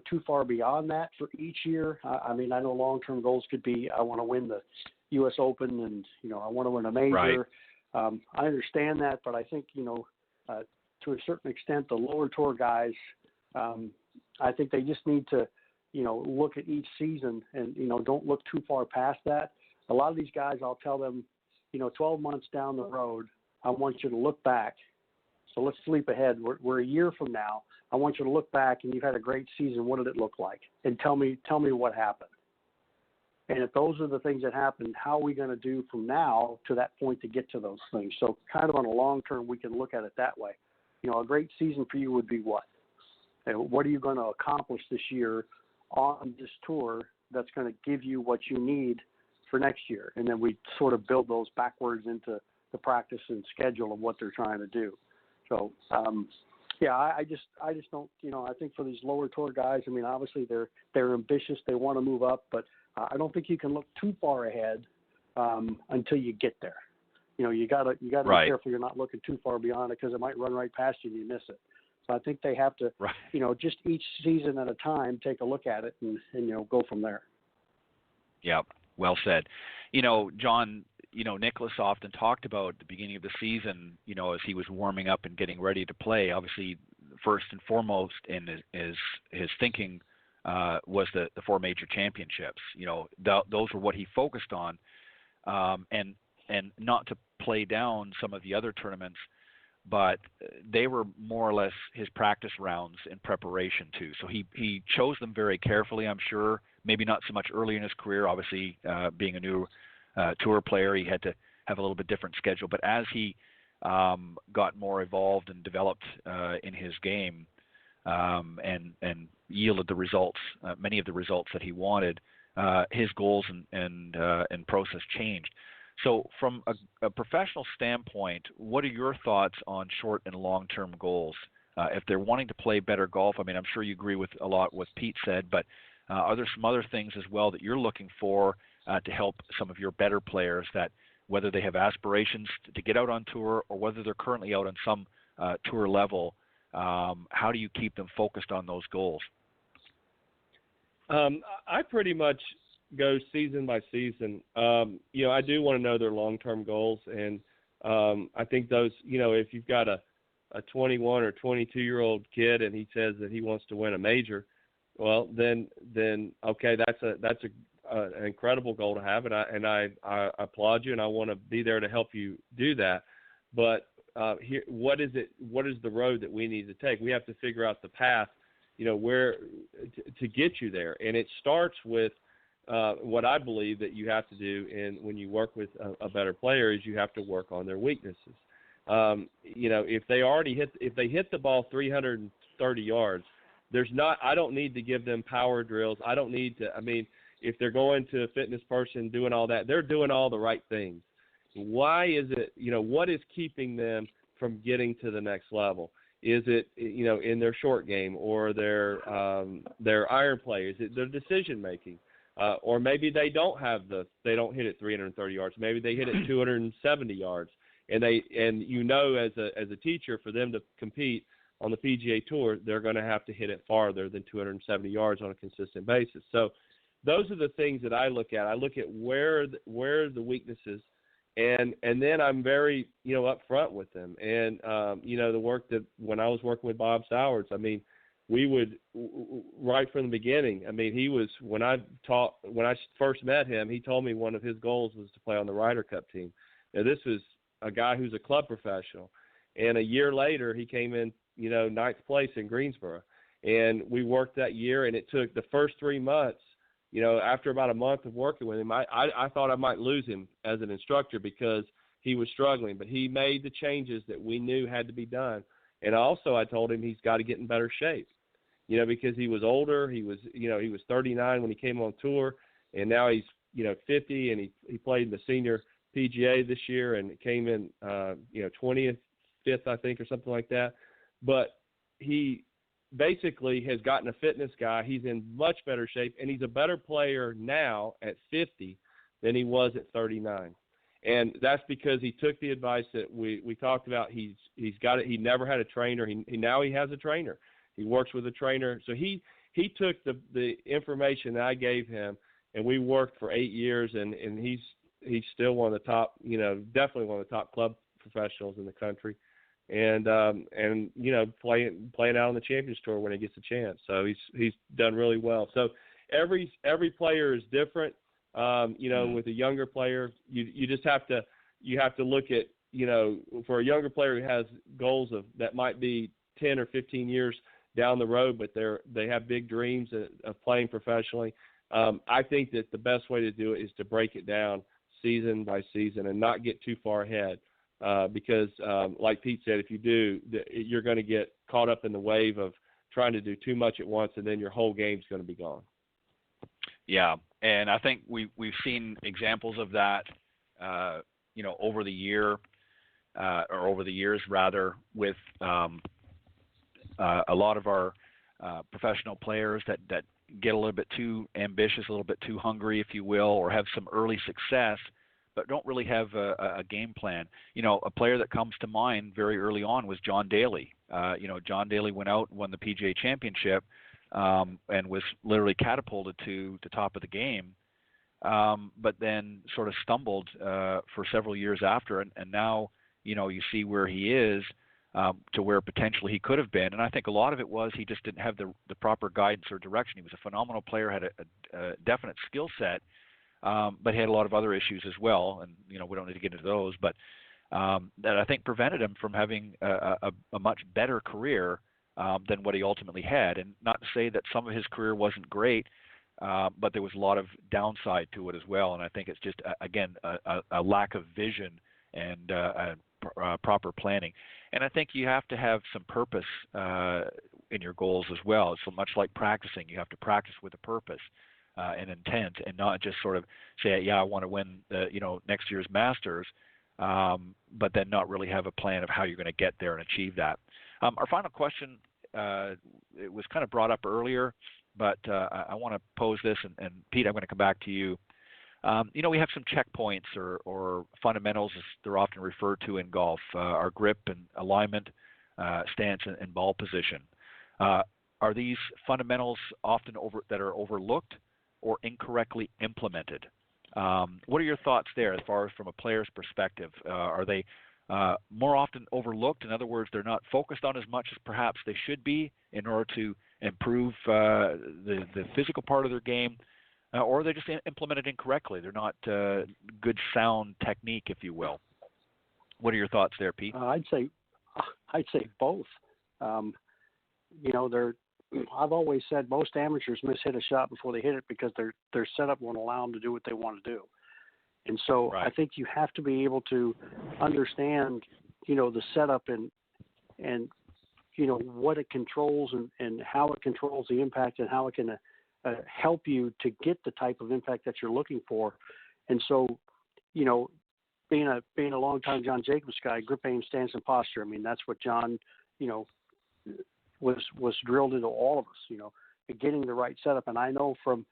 too far beyond that for each year. I know long-term goals could be I want to win the U.S. Open and, I want to win a major. Right. I understand that, but I think, to a certain extent, the lower tour guys, I think they just need to, look at each season and, don't look too far past that. A lot of these guys, I'll tell them, 12 months down the road, I want you to look back. So let's sleep ahead. We're a year from now. I want you to look back and you've had a great season. What did it look like? And tell me what happened. And if those are the things that happened, how are we going to do from now to that point to get to those things? So kind of on a long term, we can look at it that way. A great season for you would be what? And what are you going to accomplish this year on this tour that's going to give you what you need for next year? And then we sort of build those backwards into the practice and schedule of what they're trying to do. So, I just don't, I think for these lower tour guys, obviously they're ambitious. They want to move up, but I don't think you can look too far ahead until you get there. You gotta Right. be careful you're not looking too far beyond it because it might run right past you and you miss it. So I think they have to, Right. Just each season at a time, take a look at it and go from there. Yeah, well said. John, Nicholas often talked about at the beginning of the season, as he was warming up and getting ready to play, obviously first and foremost in his thinking was the four major championships. Those were what he focused on, and not to play down some of the other tournaments, but they were more or less his practice rounds in preparation too. So he chose them very carefully, I'm sure. Maybe not so much early in his career. Obviously, being a new tour player, he had to have a little bit different schedule. But as he got more evolved and developed in his game and yielded the results, many of the results that he wanted, his goals and process changed. So from a professional standpoint, what are your thoughts on short and long-term goals? If they're wanting to play better golf, I'm sure you agree with a lot what Pete said, but are there some other things as well that you're looking for to help some of your better players, that whether they have aspirations to get out on tour or whether they're currently out on some tour level, how do you keep them focused on those goals? I pretty much go season by season. I do want to know their long-term goals, and I think those, if you've got a 21 or 22-year-old kid and he says that he wants to win a major, Well, then okay, that's an incredible goal to have, and I applaud you, and I want to be there to help you do that. But here, what is the road that we need to take? We have to figure out the path, where to get you there, and it starts with what I believe that you have to do, and when you work with a better player, is you have to work on their weaknesses. If they hit the ball 330 yards, I don't need to give them power drills. I don't need to. I mean, if they're going to a fitness person doing all that, they're doing all the right things. Why is it? What is keeping them from getting to the next level? Is it in their short game or their iron play? Is it their decision making? Or maybe they don't hit it 330 yards. Maybe they hit it 270 yards. And as a teacher, for them to compete on the PGA Tour, they're going to have to hit it farther than 270 yards on a consistent basis. So those are the things that I look at. I look at where the weaknesses, and then I'm very upfront with them. And the work that when I was working with Bob Sowards, I mean, we would right from the beginning. I mean, when I first met him, he told me one of his goals was to play on the Ryder Cup team. Now this was a guy who's a club professional, and a year later he came in ninth place in Greensboro, and we worked that year. And it took the first 3 months. After about a month of working with him, I thought I might lose him as an instructor because he was struggling, but he made the changes that we knew had to be done. And also I told him he's got to get in better shape. Because he was older. He was 39 when he came on tour, and now he's 50, and he played in the senior PGA this year and came in 20th, 5th, I think, or something like that. But he basically has gotten a fitness guy. He's in much better shape, and he's a better player now at 50 than he was at 39. And that's because he took the advice that we talked about. He's got it. He never had a trainer. Now he has a trainer. He works with a trainer. So he took the information that I gave him, and we worked for 8 years, and he's still one of the top, definitely one of the top club professionals in the country, and playing out on the Champions Tour when he gets a chance. So he's done really well. So every player is different. With a younger player, you just have to look at, for a younger player who has goals that might be 10 or 15 years down the road, but they have big dreams of playing professionally. I think that the best way to do it is to break it down season by season and not get too far ahead, because like Pete said, if you do, you're going to get caught up in the wave of trying to do too much at once, and then your whole game's going to be gone. Yeah, and I think we've seen examples of that, over the year, or over the years rather, with a lot of our professional players that get a little bit too ambitious, a little bit too hungry, if you will, or have some early success, but don't really have a game plan. A player that comes to mind very early on was John Daly. John Daly went out and won the PGA Championship, and was literally catapulted to the top of the game, but then sort of stumbled for several years after, and now you see where he is, to where potentially he could have been. And I think a lot of it was he just didn't have the proper guidance or direction. He was a phenomenal player, had a definite skill set, but he had a lot of other issues as well, and we don't need to get into those, but that I think prevented him from having a much better career than what he ultimately had. And not to say that some of his career wasn't great, but there was a lot of downside to it as well. And I think it's just, again, a lack of vision and proper planning. And I think you have to have some purpose in your goals as well. So much like practicing, you have to practice with a purpose and intent, and not just sort of say, yeah, I want to win next year's Masters, but then not really have a plan of how you're going to get there and achieve that. Our final question, it was kind of brought up earlier, but I want to pose this, and Pete, I'm going to come back to you. We have some checkpoints or fundamentals, as they're often referred to in golf, our grip and alignment, stance, and ball position. Are these fundamentals often that are overlooked or incorrectly implemented? What are your thoughts there as far as from a player's perspective? Are they more often overlooked? In other words, they're not focused on as much as perhaps they should be in order to improve the physical part of their game, or they just implement it incorrectly. They're not good sound technique, if you will. What are your thoughts there, Pete? I'd say both. I've always said most amateurs miss-hit a shot before they hit it because their setup won't allow them to do what they want to do. And so Right. I think you have to be able to understand, the setup and what it controls and how it controls the impact and how it can help you to get the type of impact that you're looking for. And so, being a long-time John Jacobs guy, grip, aim, stance, and posture. I mean, that's what John, was drilled into all of us. Getting the right setup. And I know from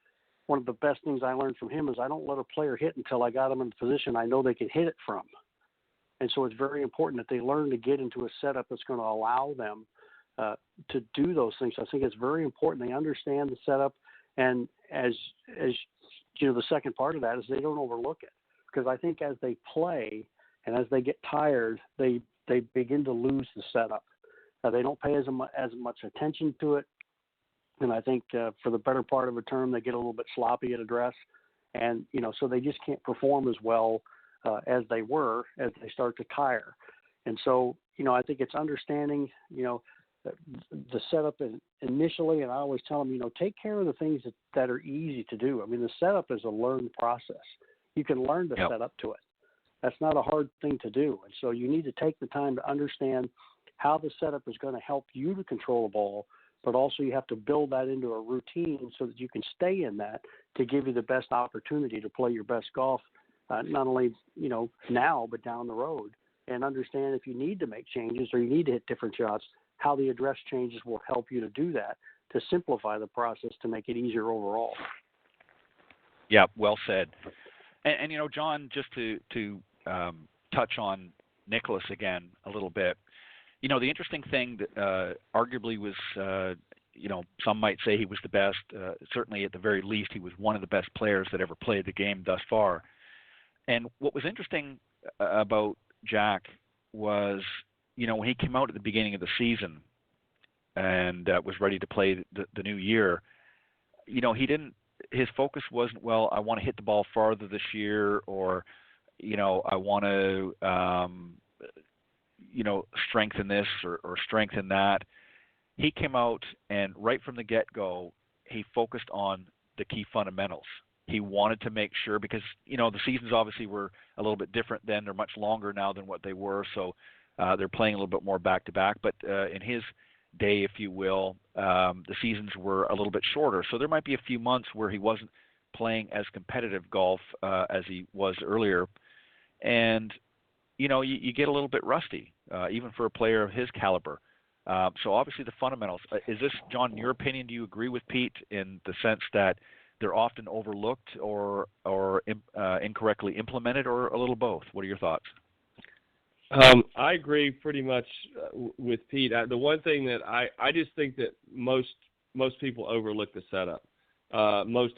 one of the best things I learned from him is I don't let a player hit until I got them in the position I know they can hit it from. And so it's very important that they learn to get into a setup that's going to allow them to do those things. I think it's very important they understand the setup, and as the second part of that is they don't overlook it, because I think as they play and as they get tired, they begin to lose the setup. They don't pay as much attention to it, and I think for the better part of a term, they get a little bit sloppy at address, and so they just can't perform as well as they were as they start to tire. And so I think it's understanding the setup initially, and I always tell them take care of the things that are easy to do. I mean, the setup is a learned process. You can learn to set up to it. That's not a hard thing to do, and so you need to take the time to understand how the setup is going to help you to control the ball, but also you have to build that into a routine so that you can stay in that to give you the best opportunity to play your best golf, not only, now, but down the road, and understand if you need to make changes or you need to hit different shots, how the address changes will help you to do that, to simplify the process to make it easier overall. Yeah, well said. And John, just to touch on Nicholas again a little bit, the interesting thing that arguably was, some might say he was the best. Certainly, at the very least, he was one of the best players that ever played the game thus far. And what was interesting about Jack was, when he came out at the beginning of the season and was ready to play the new year, his focus wasn't, well, I want to hit the ball farther this year, or, I want to, strengthen this or strengthen that. He came out and right from the get-go, he focused on the key fundamentals. He wanted to make sure, because, the seasons obviously were a little bit different then. They're much longer now than what they were, so they're playing a little bit more back-to-back. But in his day, if you will, the seasons were a little bit shorter. So there might be a few months where he wasn't playing as competitive golf as he was earlier. And, you get a little bit rusty, even for a player of his caliber. So obviously the fundamentals. Is this, John, in your opinion, do you agree with Pete in the sense that they're often overlooked or incorrectly implemented, or a little both? What are your thoughts? I agree pretty much with Pete. The one thing that I just think that most people overlook the setup. Most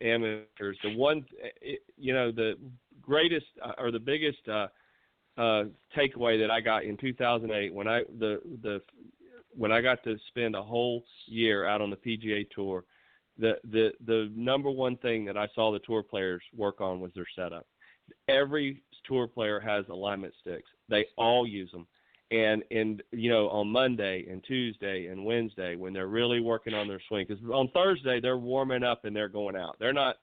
amateurs. The greatest or the biggest takeaway that I got in 2008 when I got to spend a whole year out on the PGA Tour, the number one thing that I saw the tour players work on was their setup. Every tour player has alignment sticks. They all use them. And on Monday and Tuesday and Wednesday, when they're really working on their swing, because on Thursday they're warming up and they're going out. They're not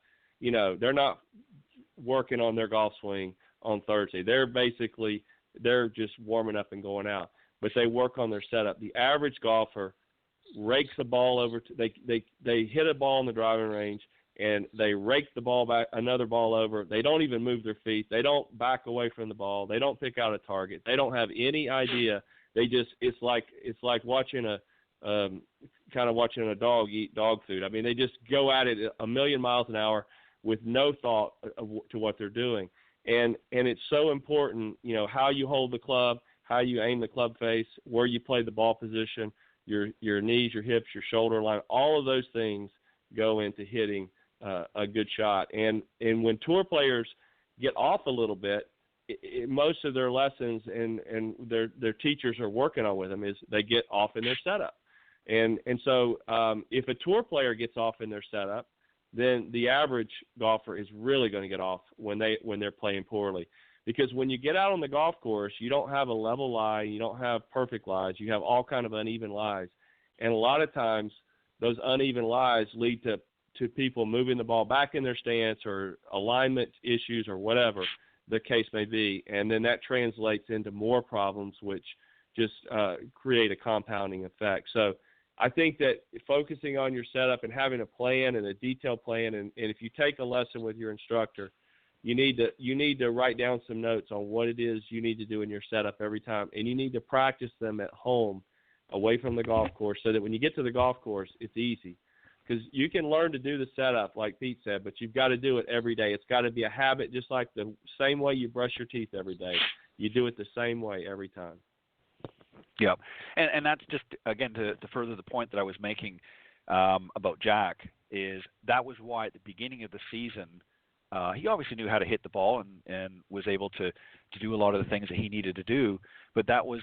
working on their golf swing on Thursday. They're just warming up and going out. But they work on their setup. The average golfer rakes the ball over. They hit a ball in the driving range, and they rake the ball back, another ball over. They don't even move their feet. They don't back away from the ball. They don't pick out a target. They don't have any idea. It's like watching watching a dog eat dog food. I mean, they just go at it a million miles an hour with no thought to what they're doing. And it's so important, how you hold the club, how you aim the club face, where you play the ball position, your knees, your hips, your shoulder line, all of those things go into hitting a good shot. And when tour players get off a little bit, most of their lessons and their teachers are working on with them is they get off in their setup. And so if a tour player gets off in their setup, then the average golfer is really going to get off when they're playing poorly. Because when you get out on the golf course, you don't have a level lie, you don't have perfect lies, you have all kind of uneven lies. And a lot of times those uneven lies lead to people moving the ball back in their stance or alignment issues or whatever the case may be. And then that translates into more problems, which just create a compounding effect. So I think that focusing on your setup and having a plan and a detailed plan, and if you take a lesson with your instructor, you need to write down some notes on what it is you need to do in your setup every time, and you need to practice them at home away from the golf course so that when you get to the golf course, it's easy. Because you can learn to do the setup, like Pete said, but you've got to do it every day. It's got to be a habit, just like the same way you brush your teeth every day. You do it the same way every time. Yeah, and that's just, again, to further the point that I was making about Jack, is that was why at the beginning of the season, he obviously knew how to hit the ball and was able to do a lot of the things that he needed to do, but that was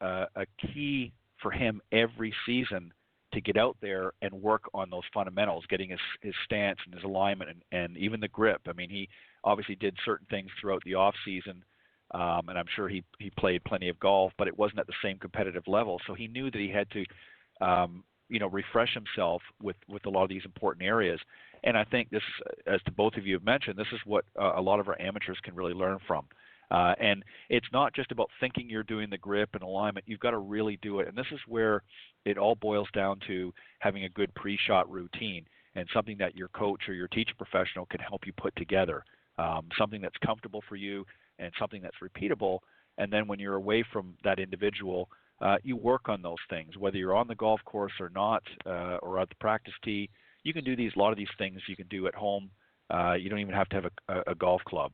a key for him every season to get out there and work on those fundamentals, getting his stance and his alignment and even the grip. I mean, he obviously did certain things throughout the off season, and I'm sure he played plenty of golf, but it wasn't at the same competitive level. So he knew that he had to, refresh himself with a lot of these important areas. And I think this, as to both of you have mentioned, this is what a lot of our amateurs can really learn from. And it's not just about thinking you're doing the grip and alignment. You've got to really do it. And this is where it all boils down to having a good pre-shot routine and something that your coach or your teacher professional can help you put together, something that's comfortable for you and something that's repeatable. And then when you're away from that individual, you work on those things, whether you're on the golf course or not, or at the practice tee. You can do a lot of these things you can do at home. You don't even have to have a golf club.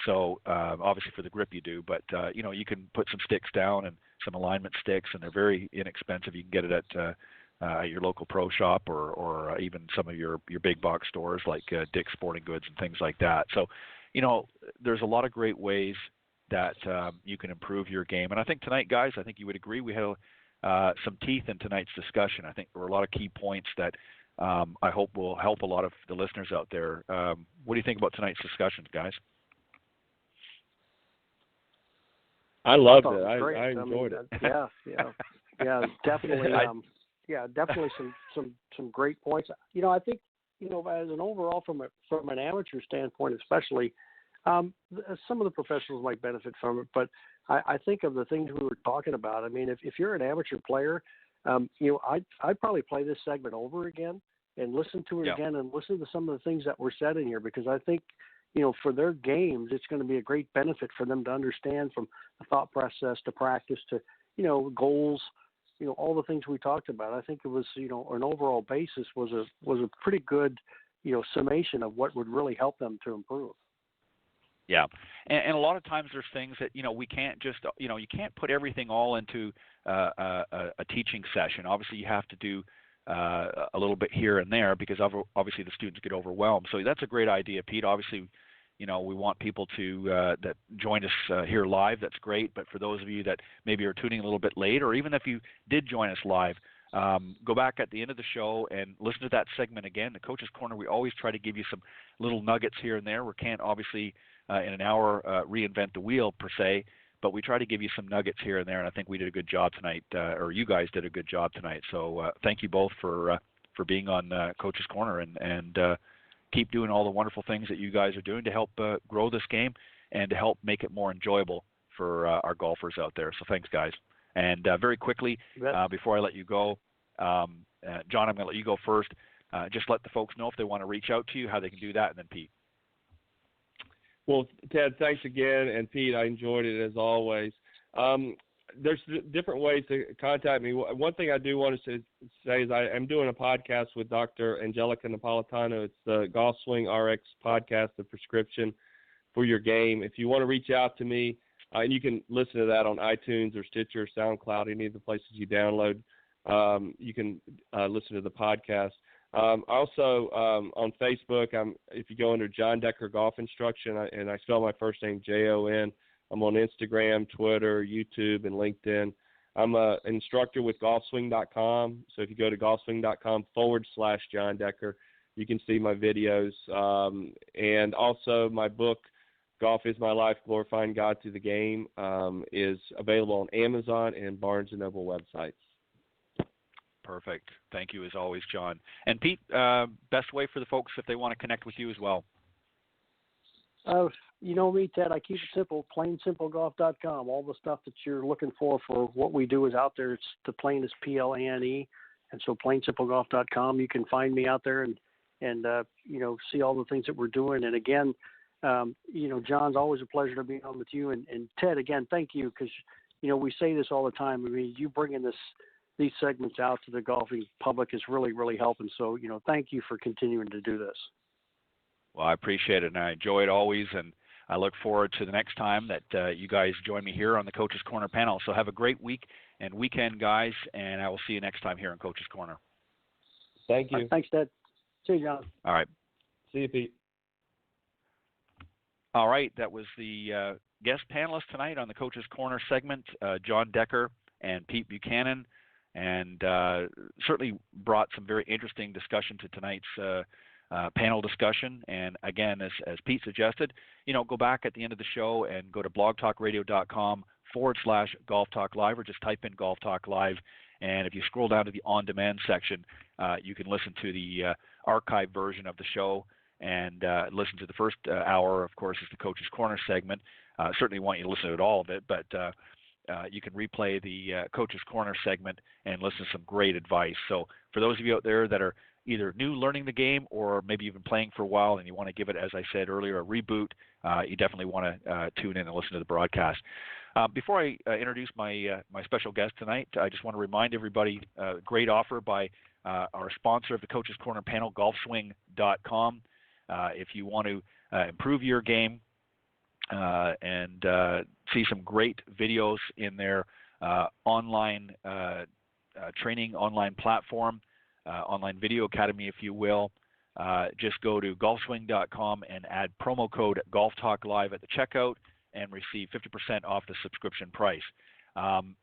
So obviously for the grip you do, but you can put some sticks down and some alignment sticks, and they're very inexpensive. You can get it at your local pro shop or even some of your big box stores like Dick's Sporting Goods and things like that. So, there's a lot of great ways that you can improve your game. And I think tonight, guys, I think you would agree we had some teeth in tonight's discussion. I think there were a lot of key points that I hope will help a lot of the listeners out there. What do you think about tonight's discussion, guys? I loved it. I enjoyed it. Yeah, definitely. Definitely some great points. I think as an overall from an amateur standpoint, especially, some of the professionals might benefit from it. But I think of the things we were talking about. I mean, if you're an amateur player, I'd probably play this segment over again and listen to it again and listen to some of the things that were said in here, because I think, for their games, it's going to be a great benefit for them to understand, from the thought process to practice to, goals, all the things we talked about. I think it was, an overall basis was a pretty good, summation of what would really help them to improve. Yeah. And a lot of times there's things that, we can't just, you can't put everything all into a teaching session. Obviously you have to do a little bit here and there, because obviously the students get overwhelmed. So that's a great idea, Pete. Obviously, we want people to that join us here live. That's great. But for those of you that maybe are tuning a little bit late, or even if you did join us live, go back at the end of the show and listen to that segment again. The Coach's Corner, we always try to give you some little nuggets here and there. We can't obviously in an hour reinvent the wheel per se, but we try to give you some nuggets here and there, and I think we did a good job tonight, or you guys did a good job tonight. So thank you both for being on Coach's Corner, and keep doing all the wonderful things that you guys are doing to help grow this game and to help make it more enjoyable for our golfers out there. So thanks, guys. And very quickly, before I let you go, John, I'm going to let you go first. Just let the folks know if they want to reach out to you, how they can do that, and then Pete. Well, Ted, thanks again, and Pete, I enjoyed it as always. There's different ways to contact me. One thing I do want to say is I'm doing a podcast with Dr. Angelica Napolitano. It's the Golf Swing RX podcast, the prescription for your game. If you want to reach out to me, and you can listen to that on iTunes or Stitcher or SoundCloud, any of the places you download, you can listen to the podcast. Also on Facebook, if you go under John Decker Golf Instruction, and I spell my first name Jon. I'm on Instagram, Twitter, YouTube, and LinkedIn. I'm an instructor with golfswing.com. So if you go to golfswing.com/John Decker, you can see my videos. And also my book, Golf is My Life, Glorifying God Through the Game, is available on Amazon and Barnes & Noble websites. Perfect. Thank you as always, John. And Pete, best way for the folks if they want to connect with you as well. You know me, Ted, I keep it simple, plainsimplegolf.com. All the stuff that you're looking for what we do is out there. It's the plain is PLANE. And so plainsimplegolf.com, you can find me out there and see all the things that we're doing. And again, John's always a pleasure to be on with you. And Ted, again, thank you because, we say this all the time. I mean, you bringing these segments out to the golfing public is really, really helping. So, thank you for continuing to do this. Well, I appreciate it, and I enjoy it always, and I look forward to the next time that you guys join me here on the Coach's Corner panel. So have a great week and weekend, guys, and I will see you next time here on Coach's Corner. Thank you. Thanks, Ted. See you, John. All right. See you, Pete. All right, that was the guest panelists tonight on the Coach's Corner segment, John Decker and Pete Buchanan, and certainly brought some very interesting discussion to tonight's panel discussion. And again, as Pete suggested, go back at the end of the show and go to blogtalkradio.com/Golf Talk Live, or just type in Golf Talk Live. And if you scroll down to the on-demand section, you can listen to the archived version of the show and listen to the first hour, of course, is the Coach's Corner segment. Certainly want you to listen to all of it, but you can replay the Coach's Corner segment and listen to some great advice. So for those of you out there that are either new learning the game or maybe you've been playing for a while and you want to give it, as I said earlier, a reboot, you definitely want to tune in and listen to the broadcast. Before I introduce my special guest tonight, I just want to remind everybody, great offer by our sponsor of the Coach's Corner panel, golfswing.com. If you want to improve your game and see some great videos in their online training, online platform, online video academy, if you will, just go to golfswing.com and add promo code GolfTalkLive at the checkout and receive 50% off the subscription price.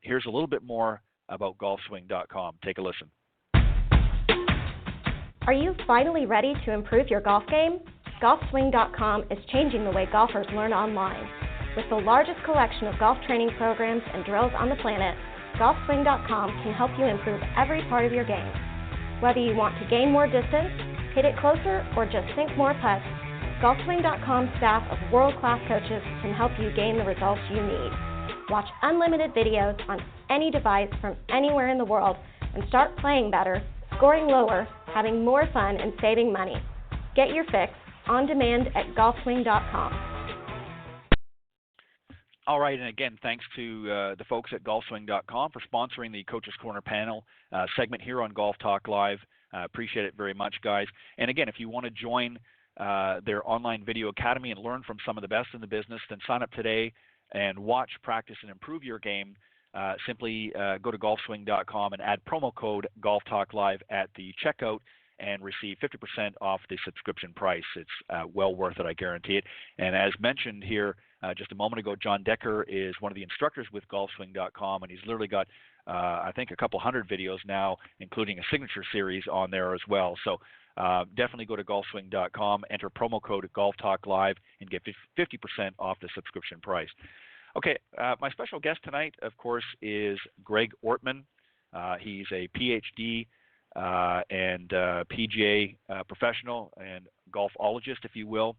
Here's a little bit more about golfswing.com. Take a listen. Are you finally ready to improve your golf game? Golfswing.com is changing the way golfers learn online. With the largest collection of golf training programs and drills on the planet, Golfswing.com can help you improve every part of your game. Whether you want to gain more distance, hit it closer, or just sink more putts, Golfswing.com's staff of world-class coaches can help you gain the results you need. Watch unlimited videos on any device from anywhere in the world and start playing better, scoring lower, having more fun, and saving money. Get your fix on demand at Golfswing.com. All right, and again, thanks to the folks at golfswing.com for sponsoring the Coach's Corner panel segment here on Golf Talk Live. Appreciate it very much, guys. And again, if you want to join their online video academy and learn from some of the best in the business, then sign up today and watch, practice, and improve your game. Simply go to golfswing.com and add promo code GolfTalkLive at the checkout and receive 50% off the subscription price. It's well worth it, I guarantee it. And as mentioned here just a moment ago, John Decker is one of the instructors with golfswing.com, and he's literally got, I think, a couple hundred videos now, including a signature series on there as well. So definitely go to golfswing.com, enter promo code GolfTalkLive, and get 50% off the subscription price. Okay, my special guest tonight, of course, is Greg Ortman. He's a Ph.D. and PGA professional and golfologist, if you will.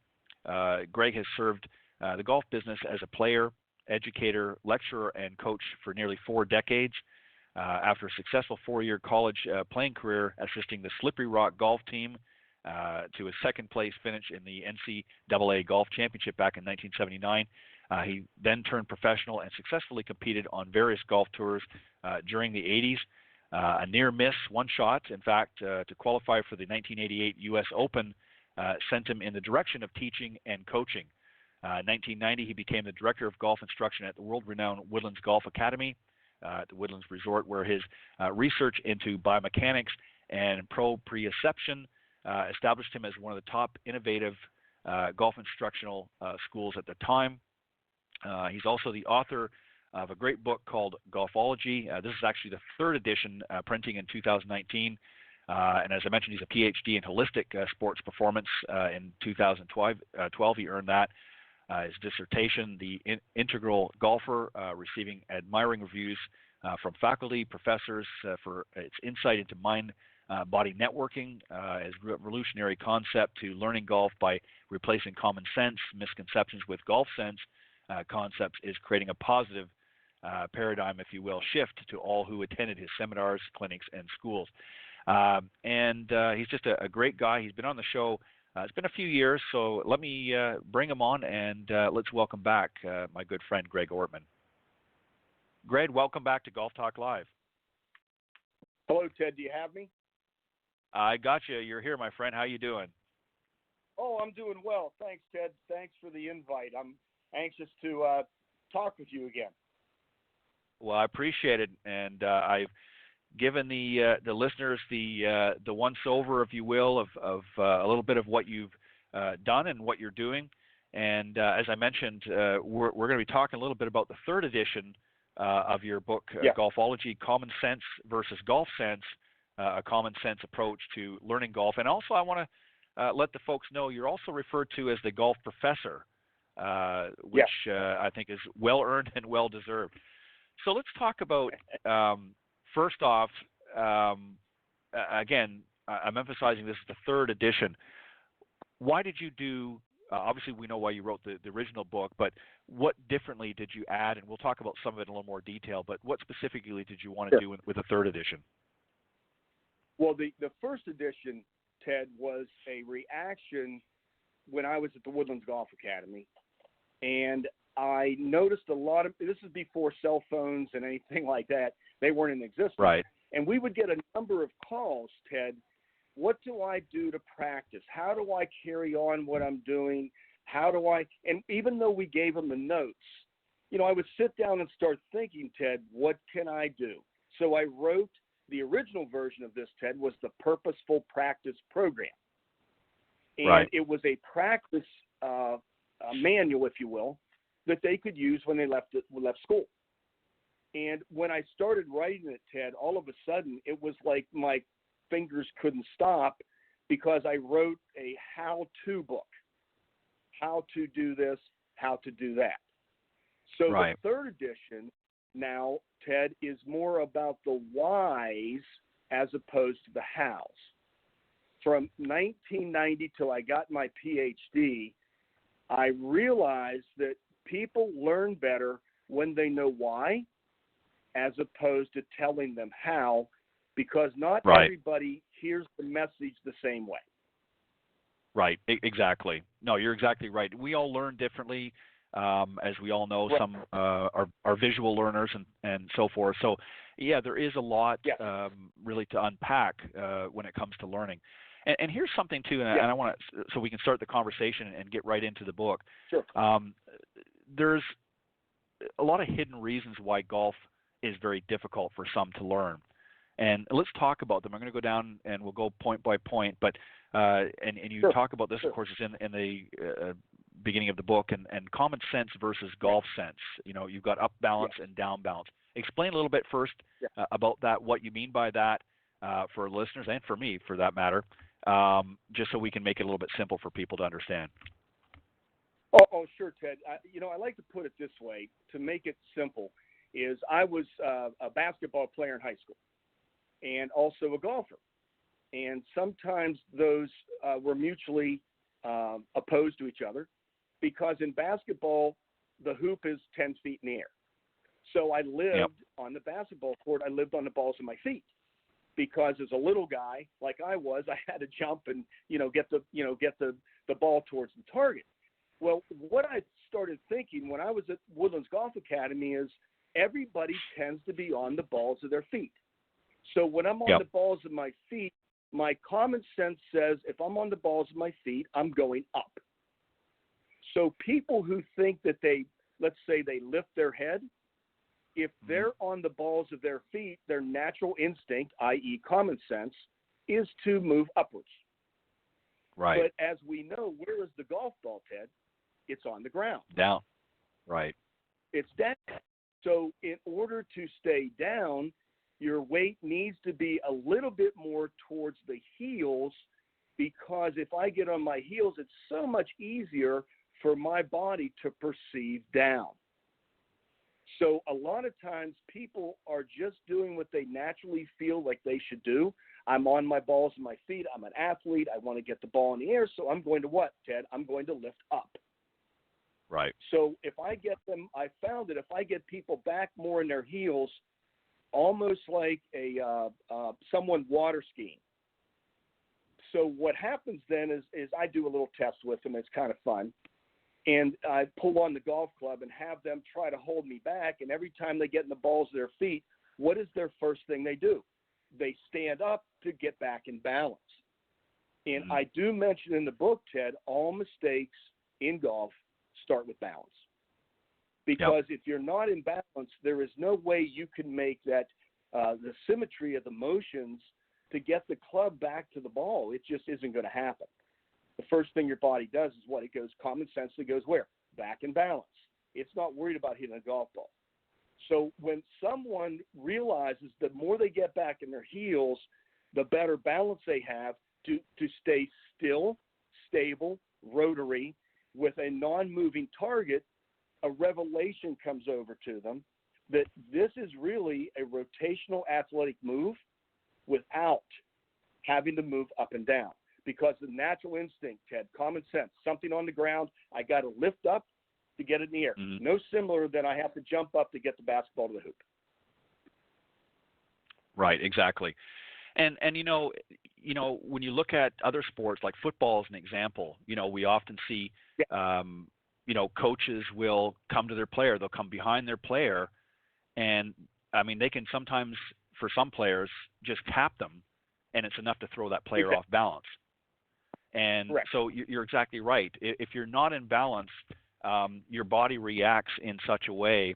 Greg has served the golf business as a player, educator, lecturer, and coach for nearly 4 decades. After a successful 4-year college playing career assisting the Slippery Rock golf team to a second-place finish in the NCAA Golf Championship back in 1979, he then turned professional and successfully competed on various golf tours during the 80s. A near miss, one shot, in fact, to qualify for the 1988 U.S. Open sent him in the direction of teaching and coaching. In 1990, he became the director of golf instruction at the world-renowned Woodlands Golf Academy at the Woodlands Resort, where his research into biomechanics and proprioception established him as one of the top innovative golf instructional schools at the time. He's also the author of a great book called Golfology. This is actually the third edition, printing in 2019. And as I mentioned, he's a Ph.D. in holistic sports performance. In 2012, he earned that. His dissertation, The Integral Golfer, receiving admiring reviews from faculty, professors for its insight into mind-body networking as a revolutionary concept to learning golf by replacing common sense misconceptions with golf sense concepts, is creating a positive paradigm, if you will, shift to all who attended his seminars, clinics, and schools. And he's just a great guy. He's been on the show. It's been a few years, so let me bring him on, and let's welcome back my good friend, Greg Ortman. Greg, welcome back to Golf Talk Live. Hello, Ted. Do you have me? I got you. You're here, my friend. How you doing? Oh, I'm doing well. Thanks, Ted. Thanks for the invite. I'm anxious to talk with you again. Well, I appreciate it, and I've given the listeners the once-over, if you will, of a little bit of what you've done and what you're doing. And as I mentioned, we're going to be talking a little bit about the third edition of your book, Golfology, Common Sense versus Golf Sense, a common sense approach to learning golf. And also I want to let the folks know you're also referred to as the golf professor, which I think is well-earned and well-deserved. So let's talk about, first off, again, I'm emphasizing this is the third edition. Why did you do, obviously we know why you wrote the original book, but what differently did you add? And we'll talk about some of it in a little more detail, but what specifically did you want to do with the third edition? Well, the first edition, Ted, was a reaction when I was at the Woodlands Golf Academy. And I noticed a lot of, this is before cell phones and anything like that. They weren't in existence. Right. And we would get a number of calls, Ted. What do I do to practice? How do I carry on what I'm doing? How do I, and even though we gave them the notes, you know, I would sit down and start thinking, Ted, what can I do? So I wrote, the original version of this, Ted, was the Purposeful Practice Program. And it was a practice manual, if you will, that they could use when they left school. And when I started writing it, Ted, all of a sudden it was like my fingers couldn't stop because I wrote a how-to book. How to do this, how to do that. So the third edition now, Ted, is more about the whys as opposed to the hows. From 1990 till I got my Ph.D., I realized that people learn better when they know why as opposed to telling them how, because not everybody hears the message the same way. Right, exactly. No, you're exactly right. We all learn differently. As we all know, some are visual learners and so forth. So, yeah, there is a lot really to unpack when it comes to learning. And here's something, too, and I want to, so we can start the conversation and get right into the book. Sure. There's a lot of hidden reasons why golf is very difficult for some to learn. And let's talk about them. I'm going to go down and we'll go point by point. But and you talk about this, of course, it's in the beginning of the book, and common sense versus golf sense. You know, you've got up balance and down balance. Explain a little bit first about that, what you mean by that for listeners and for me, for that matter, just so we can make it a little bit simple for people to understand. Oh, sure, Ted. I like to put it this way to make it simple. Is I was a basketball player in high school and also a golfer. And sometimes those were mutually opposed to each other because in basketball, the hoop is 10 feet in the air. So I lived on the basketball court. I lived on the balls of my feet because as a little guy, like I was, I had to jump and, get the ball towards the target. Well, what I started thinking when I was at Woodlands Golf Academy is everybody tends to be on the balls of their feet. So when I'm on the balls of my feet, my common sense says if I'm on the balls of my feet, I'm going up. So people who think that let's say they lift their head, if they're on the balls of their feet, their natural instinct, i.e. common sense, is to move upwards. Right. But as we know, where is the golf ball, Ted? It's on the ground. Down. Right. It's down. So in order to stay down, your weight needs to be a little bit more towards the heels, because if I get on my heels, it's so much easier for my body to perceive down. So a lot of times people are just doing what they naturally feel like they should do. I'm on my balls and my feet. I'm an athlete. I want to get the ball in the air. So I'm going to what, Ted? I'm going to lift up. Right. So if I get them, I found that if I get people back more in their heels, almost like someone water skiing. So what happens then is I do a little test with them. It's kind of fun. And I pull on the golf club and have them try to hold me back. And every time they get in the balls of their feet, what is their first thing they do? They stand up to get back in balance. And I do mention in the book, Ted, all mistakes in golf start with balance. Because if you're not in balance, there is no way you can make that the symmetry of the motions to get the club back to the ball. It just isn't going to happen. The first thing your body does is what? It goes common sense. It goes where? Back in balance. It's not worried about hitting a golf ball. So when someone realizes the more they get back in their heels, the better balance they have to stay still, stable, rotary, with a non-moving target, a revelation comes over to them that this is really a rotational athletic move without having to move up and down. Because the natural instinct, Ted, common sense, something on the ground, I got to lift up to get it in the air. No similar than I have to jump up to get the basketball to the hoop. Right, exactly. And you know, when you look at other sports like football as an example, we often see coaches will come to their player, they'll come behind their player, and I mean they can sometimes, for some players, just tap them and it's enough to throw that player off balance. And so you're exactly right. If you're not in balance, your body reacts in such a way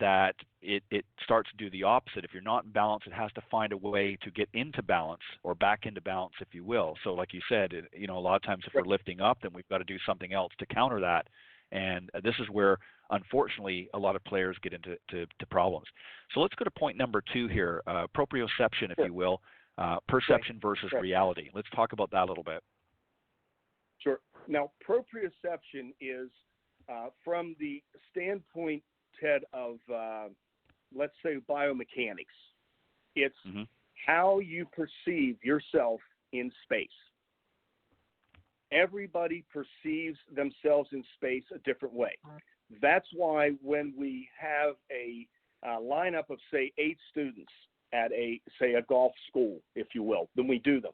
that it starts to do the opposite. If you're not in balance, it has to find a way to get into balance or back into balance, if you will. So like you said, a lot of times if we're lifting up, then we've got to do something else to counter that. And this is where, unfortunately, a lot of players get into problems. So let's go to point number 2 here, proprioception, if you will, perception versus reality. Let's talk about that a little bit. Sure. Now, proprioception is from the standpoint, Ted, of, let's say, biomechanics. It's how you perceive yourself in space. Everybody perceives themselves in space a different way. That's why when we have a lineup of, say, 8 students at a golf school, if you will, then we do them.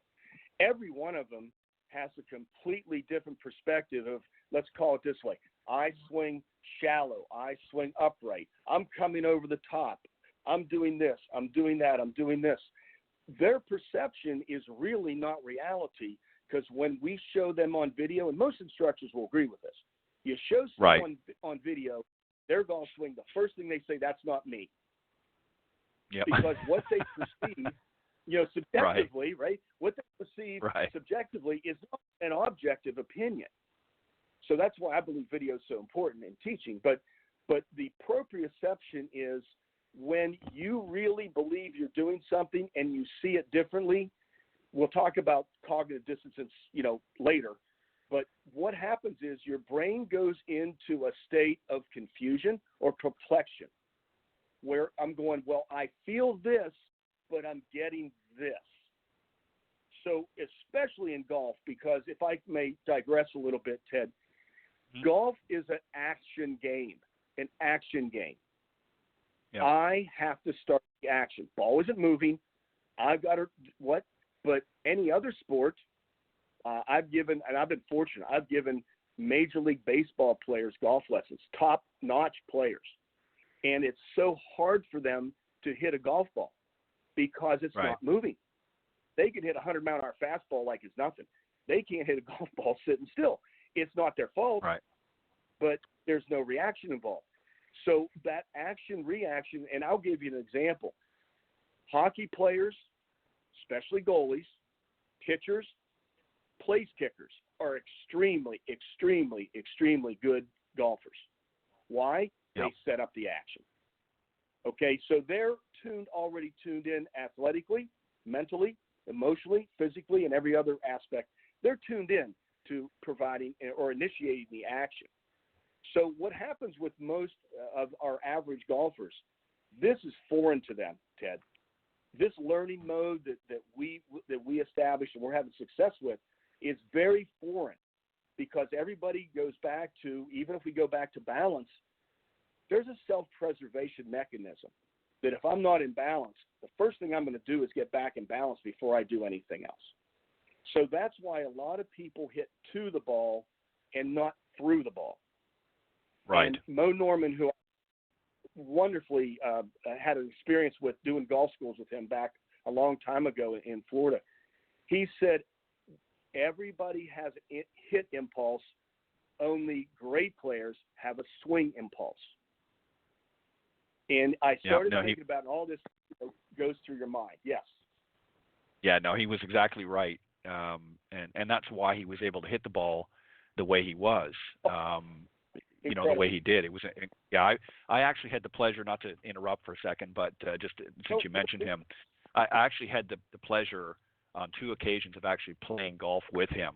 Every one of them has a completely different perspective of, let's call it this way, I swing shallow, I swing upright, I'm coming over the top, I'm doing this, I'm doing that, I'm doing this. Their perception is really not reality, because when we show them on video, and most instructors will agree with this, you show someone on video their golf swing, the first thing they say, that's not me. Because what they perceive, subjectively, what they perceive subjectively is not an objective opinion. So that's why I believe video is so important in teaching. But the proprioception is when you really believe you're doing something and you see it differently. We'll talk about cognitive dissonance, later. But what happens is your brain goes into a state of confusion or perplexion, where I'm going, well, I feel this, but I'm getting this. So especially in golf, because if I may digress a little bit, Ted, golf is an action game. I have to start the action. Ball isn't moving. I've got to what? But any other sport, I've given, and I've been fortunate, I've given Major League Baseball players golf lessons, top-notch players. And it's so hard for them to hit a golf ball because it's not moving. They can hit a 100-mile-an-hour fastball like it's nothing. They can't hit a golf ball sitting still. It's not their fault, but there's no reaction involved. So that action-reaction, and I'll give you an example. Hockey players, especially goalies, pitchers, place kickers are extremely, extremely, extremely good golfers. Why? They set up the action. Okay, so they're already tuned in athletically, mentally, emotionally, physically, and every other aspect. They're tuned in to providing or initiating the action. So what happens with most of our average golfers, this is foreign to them, Ted. This learning mode that we established and we're having success with is very foreign, because everybody goes back to, even if we go back to balance, there's a self-preservation mechanism that if I'm not in balance, the first thing I'm going to do is get back in balance before I do anything else. So that's why a lot of people hit to the ball and not through the ball. Right. And Mo Norman, who I wonderfully had an experience with doing golf schools with him back a long time ago in Florida, he said everybody has a hit impulse, only great players have a swing impulse. And I started thinking about all this goes through your mind. Yes. Yeah, no, he was exactly right. And that's why he was able to hit the ball the way he was. The way he did. It was, I actually had the pleasure, not to interrupt for a second, but just since you mentioned him, I actually had the pleasure on 2 occasions of actually playing golf with him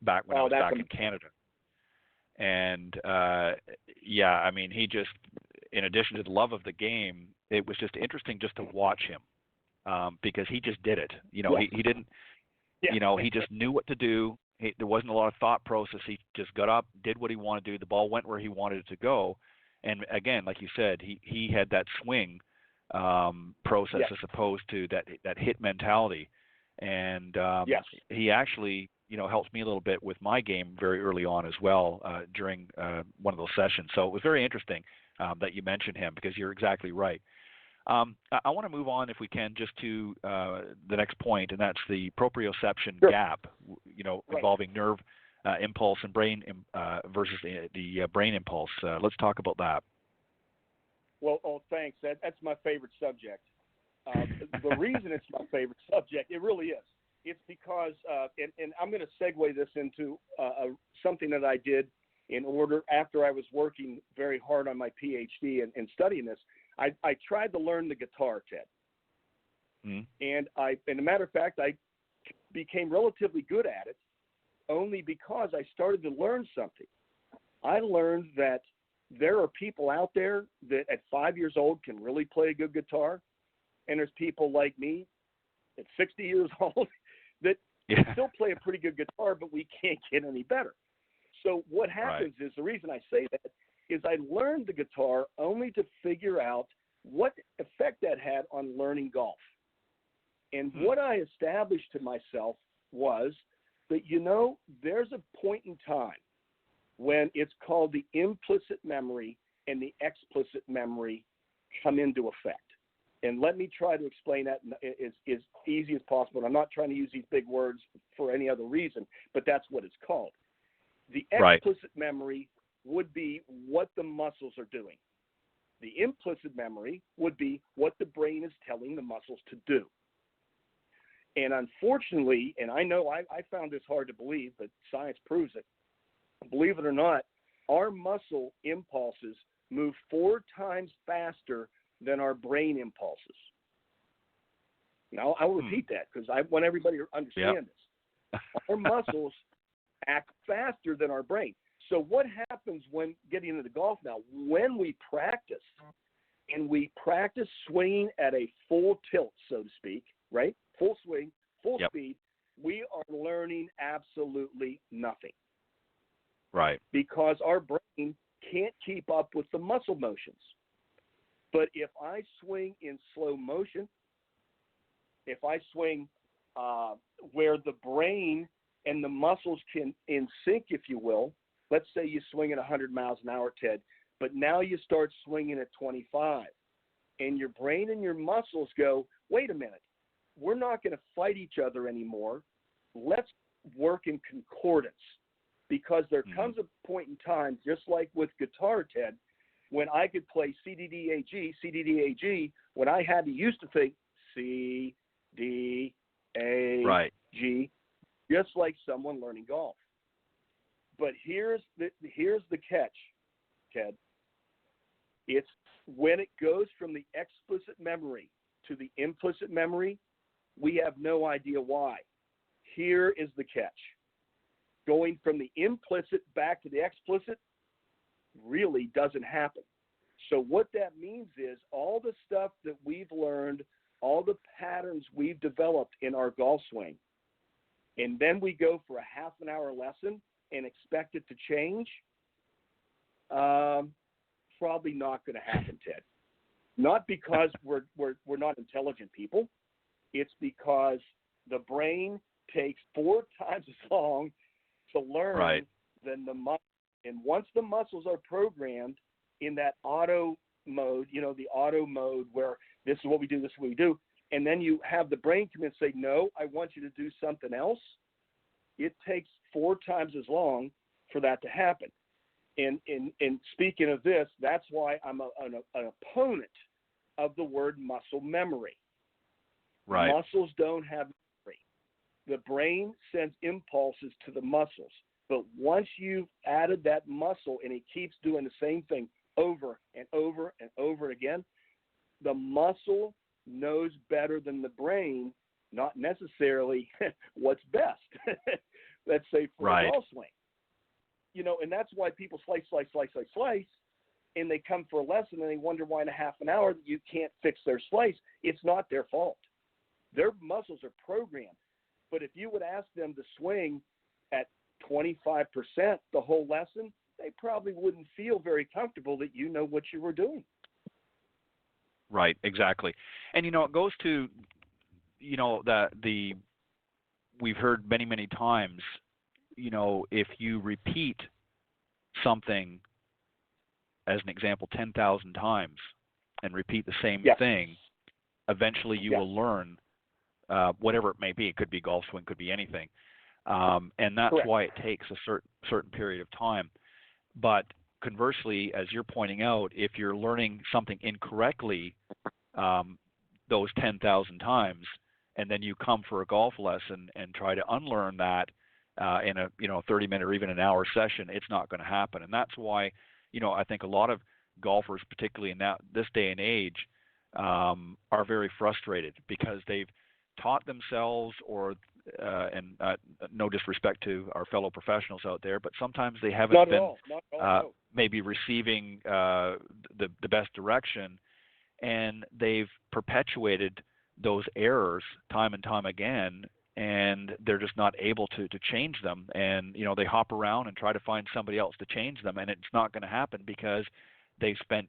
back when I was back in Canada. And, I mean, he just, in addition to the love of the game, it was just interesting just to watch him because he just did it. He didn't, he just knew what to do. There wasn't a lot of thought process. He just got up, did what he wanted to do. The ball went where he wanted it to go. And again, like you said, he had that swing process as opposed to that hit mentality. And he actually, helped me a little bit with my game very early on as well during one of those sessions. So it was very interesting that you mentioned him because you're exactly right. I want to move on, if we can, just to the next point, and that's the proprioception gap, involving nerve impulse and brain versus the brain impulse. Let's talk about that. Well, thanks. That's my favorite subject. The reason it's my favorite subject, it really is. It's because, and I'm going to segue this into something that I did in order after I was working very hard on my Ph.D. and studying this. I tried to learn the guitar, Ted. Mm-hmm. And as a matter of fact, I became relatively good at it only because I started to learn something. I learned that there are people out there that at 5 years old can really play a good guitar. And there's people like me at 60 years old that still play a pretty good guitar, but we can't get any better. So what happens is, the reason I say that is I learned the guitar only to figure out what effect that had on learning golf. And what I established to myself was that, there's a point in time when it's called the implicit memory and the explicit memory come into effect. And let me try to explain that as easy as possible. And I'm not trying to use these big words for any other reason, but that's what it's called. The explicit memory would be what the muscles are doing. The implicit memory would be what the brain is telling the muscles to do. And unfortunately, and I know I found this hard to believe, but science proves it. Believe it or not, our muscle impulses move 4 times faster than our brain impulses. Now, I will repeat that because I want everybody to understand this. Our muscles act faster than our brain. So what happens when getting into golf now? When we practice, and we practice swinging at a full tilt, so to speak, right? Full swing, full speed, we are learning absolutely nothing. Right. Because our brain can't keep up with the muscle motions. But if I swing in slow motion, if I swing where the brain and the muscles can in sync, if you will, let's say you swing at 100 miles an hour, Ted, but now you start swinging at 25, and your brain and your muscles go, wait a minute, we're not going to fight each other anymore. Let's work in concordance, because there comes a point in time, just like with guitar, Ted, when I could play C-D-D-A-G, C-D-D-A-G, when I had to used to think C-D-A-G, just like someone learning golf. But here's the catch, Ted. It's when it goes from the explicit memory to the implicit memory, we have no idea why. Here is the catch. Going from the implicit back to the explicit really doesn't happen. So what that means is all the stuff that we've learned, all the patterns we've developed in our golf swing, and then we go for a half an hour lesson and expect it to change, probably not going to happen, Ted. Not because we're not intelligent people. It's because the brain takes 4 times as long to learn than the muscle. And once the muscles are programmed in that auto mode, the auto mode where this is what we do, this is what we do, and then you have the brain come in and say, no, I want you to do something else, it takes 4 times as long for that to happen. And speaking of this, that's why I'm an opponent of the word muscle memory. Right. Muscles don't have memory. The brain sends impulses to the muscles. But once you've added that muscle and it keeps doing the same thing over and over and over again, the muscle knows better than the brain, not necessarily what's best. Let's say for a golf swing. And that's why people slice, and they come for a lesson and they wonder why in a half an hour you can't fix their slice. It's not their fault. Their muscles are programmed. But if you would ask them to swing at 25% the whole lesson, they probably wouldn't feel very comfortable that you know what you were doing. Right, exactly. And, it goes to, we've heard many, many times, if you repeat something, as an example, 10,000 times and repeat the same thing, eventually you will learn whatever it may be. It could be golf swing, could be anything. And that's why it takes a certain period of time. But conversely, as you're pointing out, if you're learning something incorrectly those 10,000 times, and then you come for a golf lesson and try to unlearn that in a 30-minute or even an hour session, it's not going to happen. And that's why I think a lot of golfers, particularly in this day and age, are very frustrated because they've taught themselves and no disrespect to our fellow professionals out there, but sometimes they haven't been maybe receiving the best direction, and they've perpetuated those errors time and time again, and they're just not able to change them. And they hop around and try to find somebody else to change them, and it's not going to happen because they've spent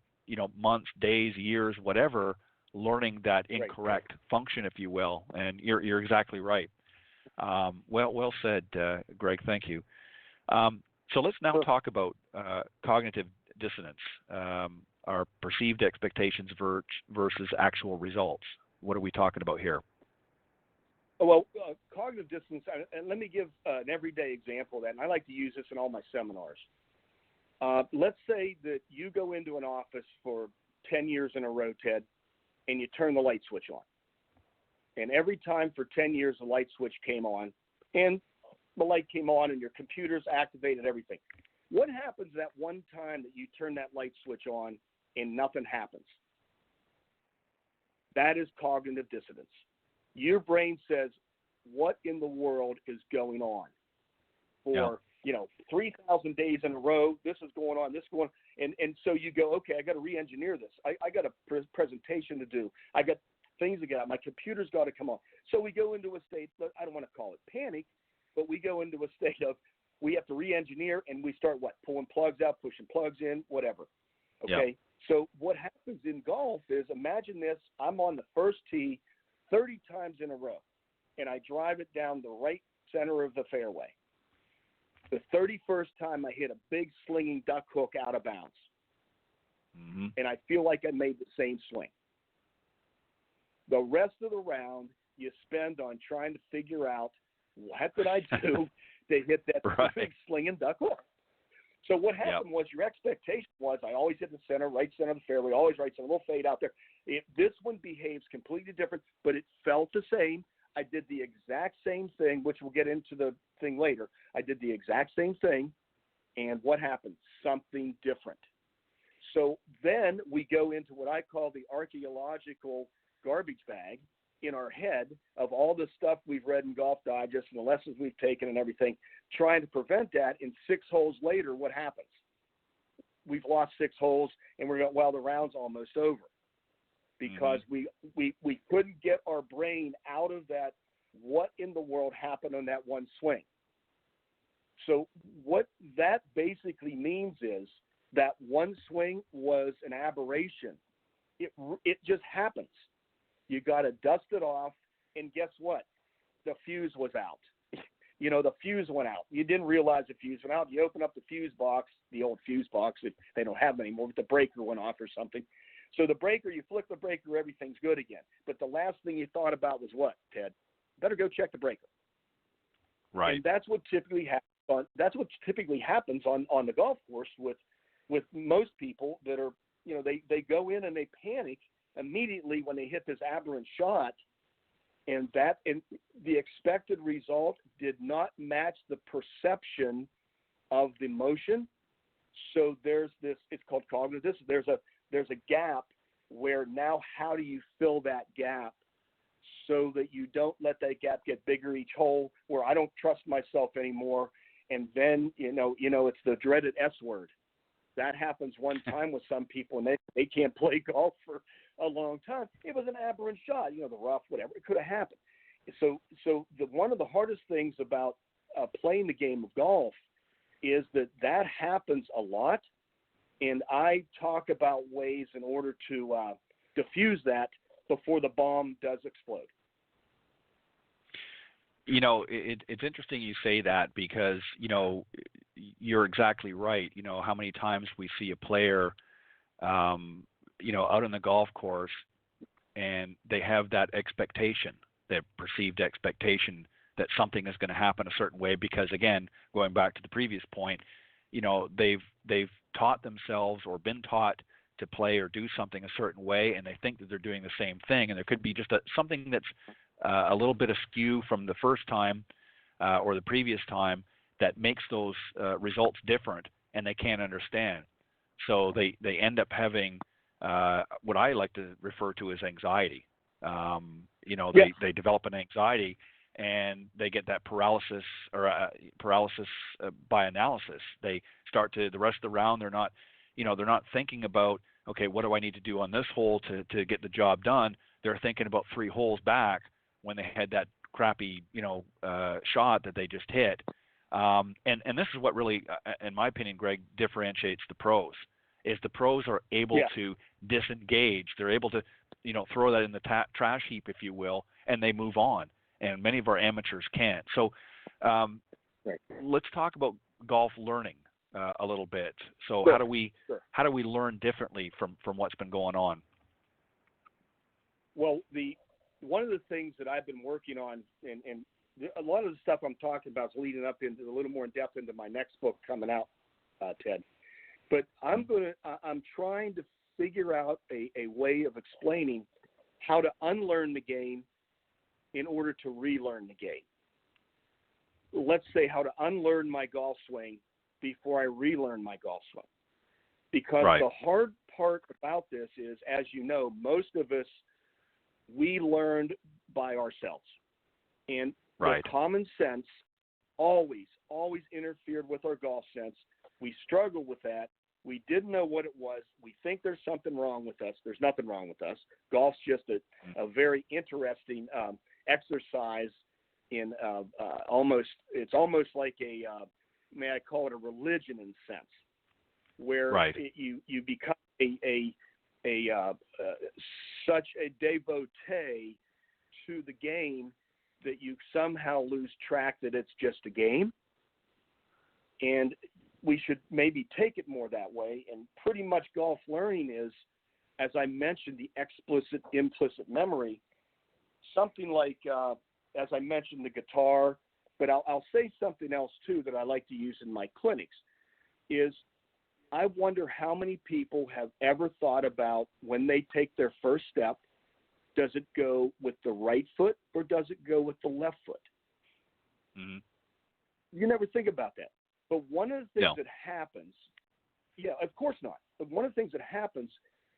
months, days, years, whatever, learning that incorrect function, if you will. And you're exactly right. Well said, Greg. Thank you. So let's now talk about cognitive dissonance, our perceived expectations versus actual results. What are we talking about here? Well, cognitive dissonance, and let me give an everyday example of that, and I like to use this in all my seminars. Let's say that you go into an office for 10 years in a row, Ted, and you turn the light switch on. And every time for 10 years the light switch came on, and the light came on and your computers activated everything. What happens that one time that you turn that light switch on and nothing happens? That is cognitive dissonance. Your brain says, what in the world is going on? For 3,000 days in a row, this is going on, this is going on. And so you go, okay, I got to re-engineer this. I got a presentation to do. I got things to get out. My computer's got to come on. So we go into a state, I don't want to call it panic, but we go into a state of we have to re-engineer, and we start pulling plugs out, pushing plugs in, whatever. Okay? So what happens in golf is, imagine this, I'm on the first tee 30 times in a row, and I drive it down the right center of the fairway. The 31st time I hit a big slinging duck hook out of bounds. Mm-hmm. And I feel like I made the same swing. The rest of the round you spend on trying to figure out what did I do to hit that big slinging duck hook. So what happened was your expectation was I always hit the center, right center of the fairway, always right center, a little fade out there. This one behaves completely different, but it felt the same. I did the exact same thing, which we'll get into the thing later. I did the exact same thing, and what happened? Something different. So then we go into what I call the archaeological garbage bag in our head of all the stuff we've read in Golf Digest and the lessons we've taken and everything, trying to prevent that. And 6 holes later, what happens? We've lost 6 holes, and we're going, well, the round's almost over, because we couldn't get our brain out of that. What in the world happened on that one swing? So what that basically means is that one swing was an aberration. It just happens. You got to dust it off, and guess what? The fuse was out. The fuse went out. You didn't realize the fuse went out. You open up the fuse box, the old fuse box, if they don't have them anymore, but the breaker went off or something. So the breaker, you flick the breaker, everything's good again. But the last thing you thought about was what, Ted? Better go check the breaker. Right. And that's what typically happens. That's what typically happens on the golf course with most people that are, they go in and they panic immediately when they hit this aberrant shot, and the expected result did not match the perception of the motion. So there's this, it's called cognitive. There's a gap where now how do you fill that gap so that you don't let that gap get bigger each hole, where I don't trust myself anymore. And then, it's the dreaded S word. That happens one time with some people, and they can't play golf for a long time. It was an aberrant shot, the rough, whatever. It could have happened. So one of the hardest things about playing the game of golf is that happens a lot, and I talk about ways in order to diffuse that before the bomb does explode. It's interesting you say that, because, you're exactly right. How many times we see a player, out on the golf course, and they have that expectation, that perceived expectation that something is going to happen a certain way, because, again, going back to the previous point, they've taught themselves or been taught to play or do something a certain way, and they think that they're doing the same thing, and there could be just something that's a little bit askew from the first time or the previous time that makes those results different, and they can't understand. So they end up having what I like to refer to as anxiety. They develop an anxiety, and they get that paralysis by analysis. They start to, the rest of the round, they're not thinking about, okay, what do I need to do on this hole to get the job done? They're thinking about 3 holes back when they had that crappy, shot that they just hit. And this is what really, in my opinion, Greg, differentiates the pros, is the pros are able to disengage. They're able to, throw that in the trash heap, if you will, and they move on. And many of our amateurs can't. So let's talk about golf learning a little bit. So how do we learn differently from what's been going on? Well, one of the things that I've been working on, and a lot of the stuff I'm talking about is leading up into a little more in depth into my next book coming out, Ted. But I'm trying to figure out a way of explaining how to unlearn the game in order to relearn the game. Let's say how to unlearn my golf swing before I relearn my golf swing. Because the hard part about this is, as you know, most of us, we learned by ourselves. And the common sense always interfered with our golf sense. We struggled with that. We didn't know what it was. We think there's something wrong with us. There's nothing wrong with us. Golf's just a very interesting exercise in it's almost like may I call it a religion in a sense, where you become such a devotee to the game that you somehow lose track that it's just a game. And we should maybe take it more that way. And pretty much golf learning is, as I mentioned, the explicit, implicit memory, something like, as I mentioned, the guitar, but I'll say something else too that I like to use in my clinics is, I wonder how many people have ever thought about when they take their first step, does it go with the right foot or does it go with the left foot? Mm-hmm. You never think about that. But one of the things that happens, Yeah, of course not. But one of the things that happens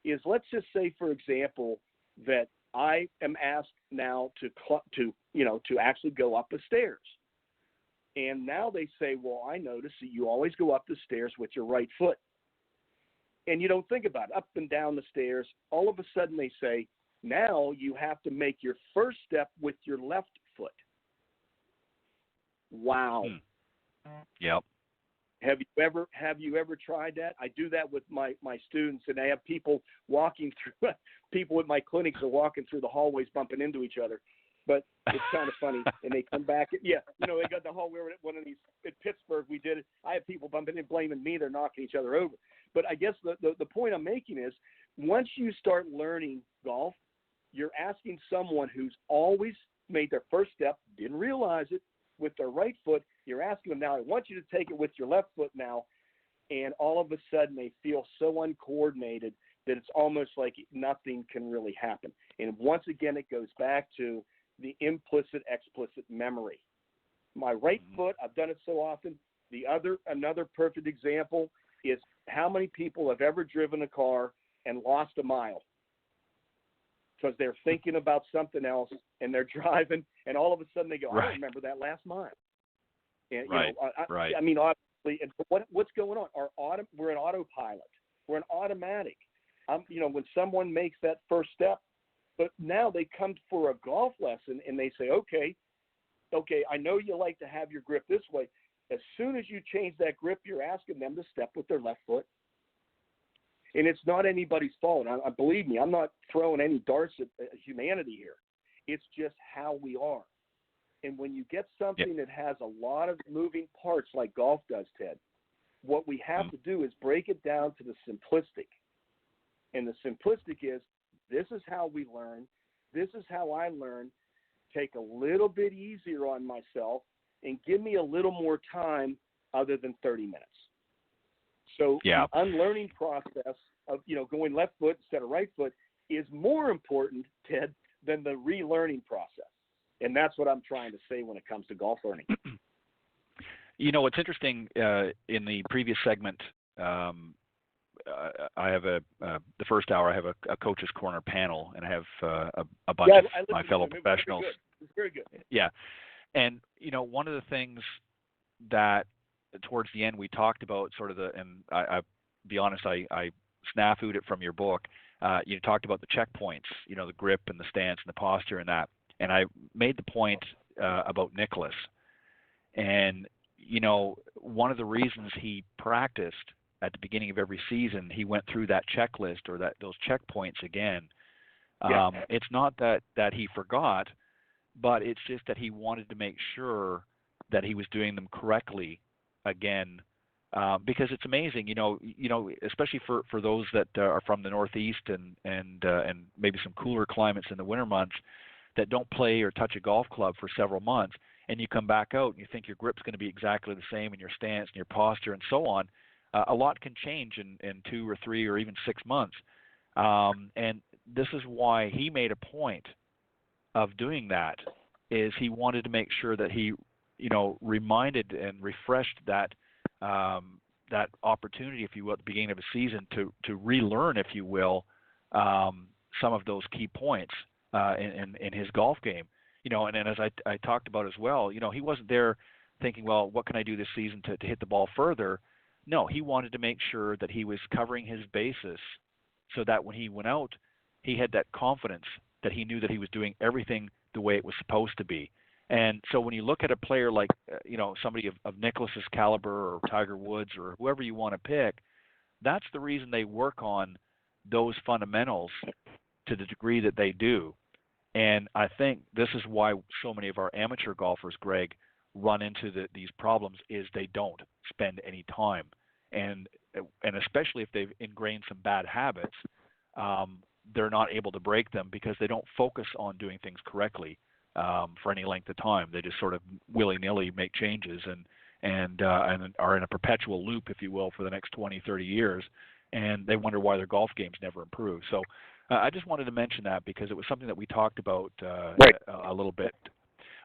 is, let's just say, for example, that I am asked now to actually go up the stairs. And now they say, well, I notice that you always go up the stairs with your right foot. And you don't think about it, up and down the stairs. All of a sudden they say, now you have to make your first step with your left foot. Wow. Yep. Have you ever tried that? I do that with my students, and I have people walking through. People at my clinics are walking through the hallways, bumping into each other. But it's kind of funny, and they come back. Yeah, they got the hallway at one of these at Pittsburgh. We did it. I have people bumping in, blaming me. They're knocking each other over. But I guess the point I'm making is, once you start learning golf, you're asking someone who's always made their first step, didn't realize it, with their right foot. You're asking them now, I want you to take it with your left foot now. And all of a sudden they feel so uncoordinated that it's almost like nothing can really happen. And once again, it goes back to the implicit, explicit memory. My right foot, I've done it so often. Another perfect example is, how many people have ever driven a car and lost a mile because they're thinking about something else and they're driving, and all of a sudden they go, I don't remember that last mile. And, right. I mean, obviously, and what's going on? We're an autopilot. We're an automatic. When someone makes that first step, but now they come for a golf lesson and they say, okay, I know you like to have your grip this way. As soon as you change that grip, you're asking them to step with their left foot. And it's not anybody's fault. Believe me, I'm not throwing any darts at humanity here. It's just how we are. And when you get something that has a lot of moving parts like golf does, Ted, what we have to do is break it down to the simplistic. And the simplistic is, this is how we learn. This is how I learn. Take a little bit easier on myself and give me a little more time other than 30 minutes. So the unlearning process of, going left foot instead of right foot is more important, Ted, than the relearning process. And that's what I'm trying to say when it comes to golf learning. What's interesting, in the previous segment, I have the first hour, I have a Coach's Corner panel, and I have a bunch of my fellow professionals. It's very good. Yeah. And, one of the things that towards the end we talked about and I be honest, I snafu'd it from your book. You talked about the checkpoints, the grip and the stance and the posture and that. And I made the point about Nicklaus. And, one of the reasons he practiced at the beginning of every season, he went through that checklist or those checkpoints again. It's not that he forgot, but it's just that he wanted to make sure that he was doing them correctly again, because it's amazing, especially for those that are from the Northeast and maybe some cooler climates in the winter months that don't play or touch a golf club for several months, and you come back out and you think your grip's going to be exactly the same, and your stance and your posture and so on. A lot can change in 2 or 3 or even 6 months, and this is why he made a point of doing that. Is he wanted to make sure that he reminded and refreshed that opportunity, if you will, at the beginning of a season to relearn, if you will, some of those key points in his golf game. And as I talked about as well, he wasn't there thinking, well, what can I do this season to hit the ball further? No, he wanted to make sure that he was covering his bases so that when he went out, he had that confidence that he knew that he was doing everything the way it was supposed to be. And so when you look at a player like, somebody of Nicklaus's caliber or Tiger Woods or whoever you want to pick, that's the reason they work on those fundamentals to the degree that they do. And I think this is why so many of our amateur golfers, Greg, run into these problems is they don't spend any time. And especially if they've ingrained some bad habits, they're not able to break them because they don't focus on doing things correctly for any length of time. They just sort of willy-nilly make changes and are in a perpetual loop, if you will, for the next 20, 30 years, and they wonder why their golf games never improve. So I just wanted to mention that because it was something that we talked about a little bit.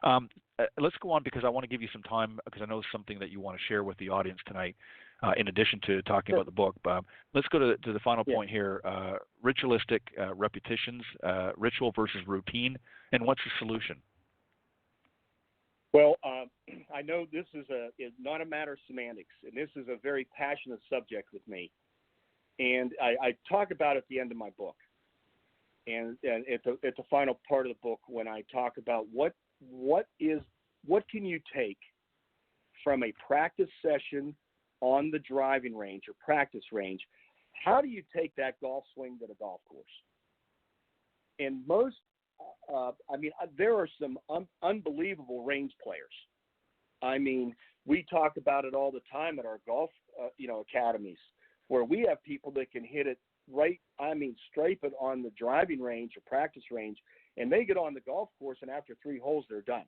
Let's go on because I want to give you some time because I know it's something that you want to share with the audience tonight. In addition to talking about the book, let's go to the final point here: ritualistic repetitions, ritual versus routine, and what's the solution? Well, I know this is not a matter of semantics, and this is a very passionate subject with me. And I talk about it at the end of my book, and at the final part of the book when I talk about what can you take from a practice session on the driving range or practice range. How do you take that golf swing to the golf course? And most, there are some unbelievable range players. I mean, we talk about it all the time at our golf, academies, where we have people that can hit it stripe it on the driving range or practice range, and they get on the golf course, and after 3 holes, they're done.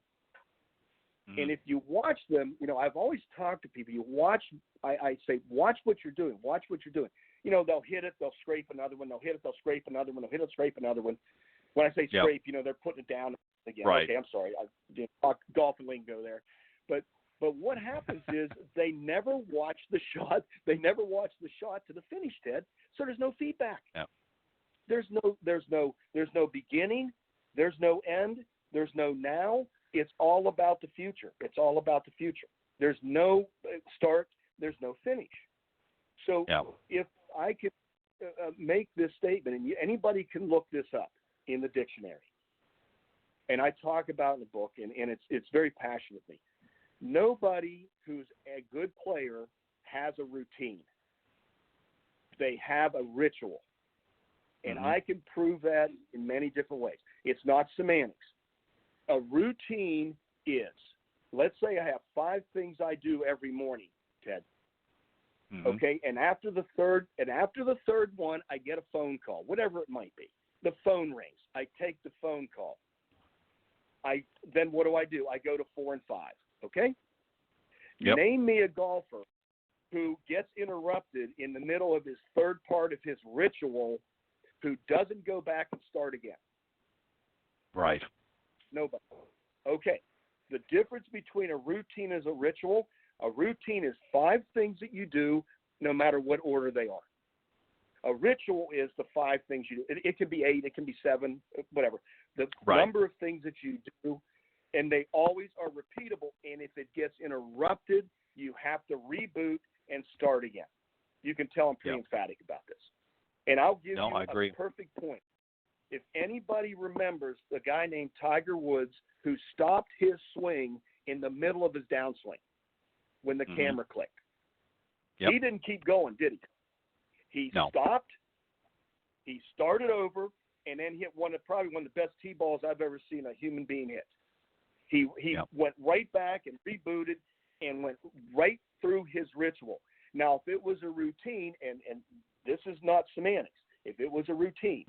Mm-hmm. And if you watch them, I've always talked to people. You watch, I say, watch what you're doing. Watch what you're doing. They'll hit it, they'll scrape another one. They'll hit it, they'll scrape another one. They'll hit it, scrape another one. When I say scrape, they're putting it down again. Right. Okay, I'm sorry. I didn't talk golf and lingo there. But what happens is they never watch the shot. They never watch the shot to the finish, Ted. So there's no feedback. Yeah. There's no beginning. There's no end. There's no now. It's all about the future. It's all about the future. There's no start. There's no finish. So if I could make this statement, and anybody can look this up in the dictionary, and I talk about in the book, and it's very passionately. Nobody who's a good player has a routine. They have a ritual. And I can prove that in many different ways. It's not semantics. A routine is, let's say I have 5 things I do every morning, Ted. Mm-hmm. Okay, and after the third one, I get a phone call, whatever it might be. The phone rings. I take the phone call. Then what do? I go to 4 and 5. Okay? Yep. Name me a golfer who gets interrupted in the middle of his third part of his ritual who doesn't go back and start again. Right. Nobody. Okay. The difference between a routine and a routine is 5 things that you do no matter what order they are. A ritual is the 5 things you do. It can be 8, it can be 7, whatever. The number of things that you do, and they always are repeatable. And if it gets interrupted, you have to reboot and start again. You can tell I'm pretty emphatic about this. And I'll give you a perfect point. If anybody remembers the guy named Tiger Woods who stopped his swing in the middle of his downswing when the camera clicked. Yep. He didn't keep going, did he? He stopped, he started over, and then hit probably one of the best tee balls I've ever seen a human being hit. He went right back and rebooted and went right through his ritual. Now, if it was a routine, and this is not semantics, if it was a routine,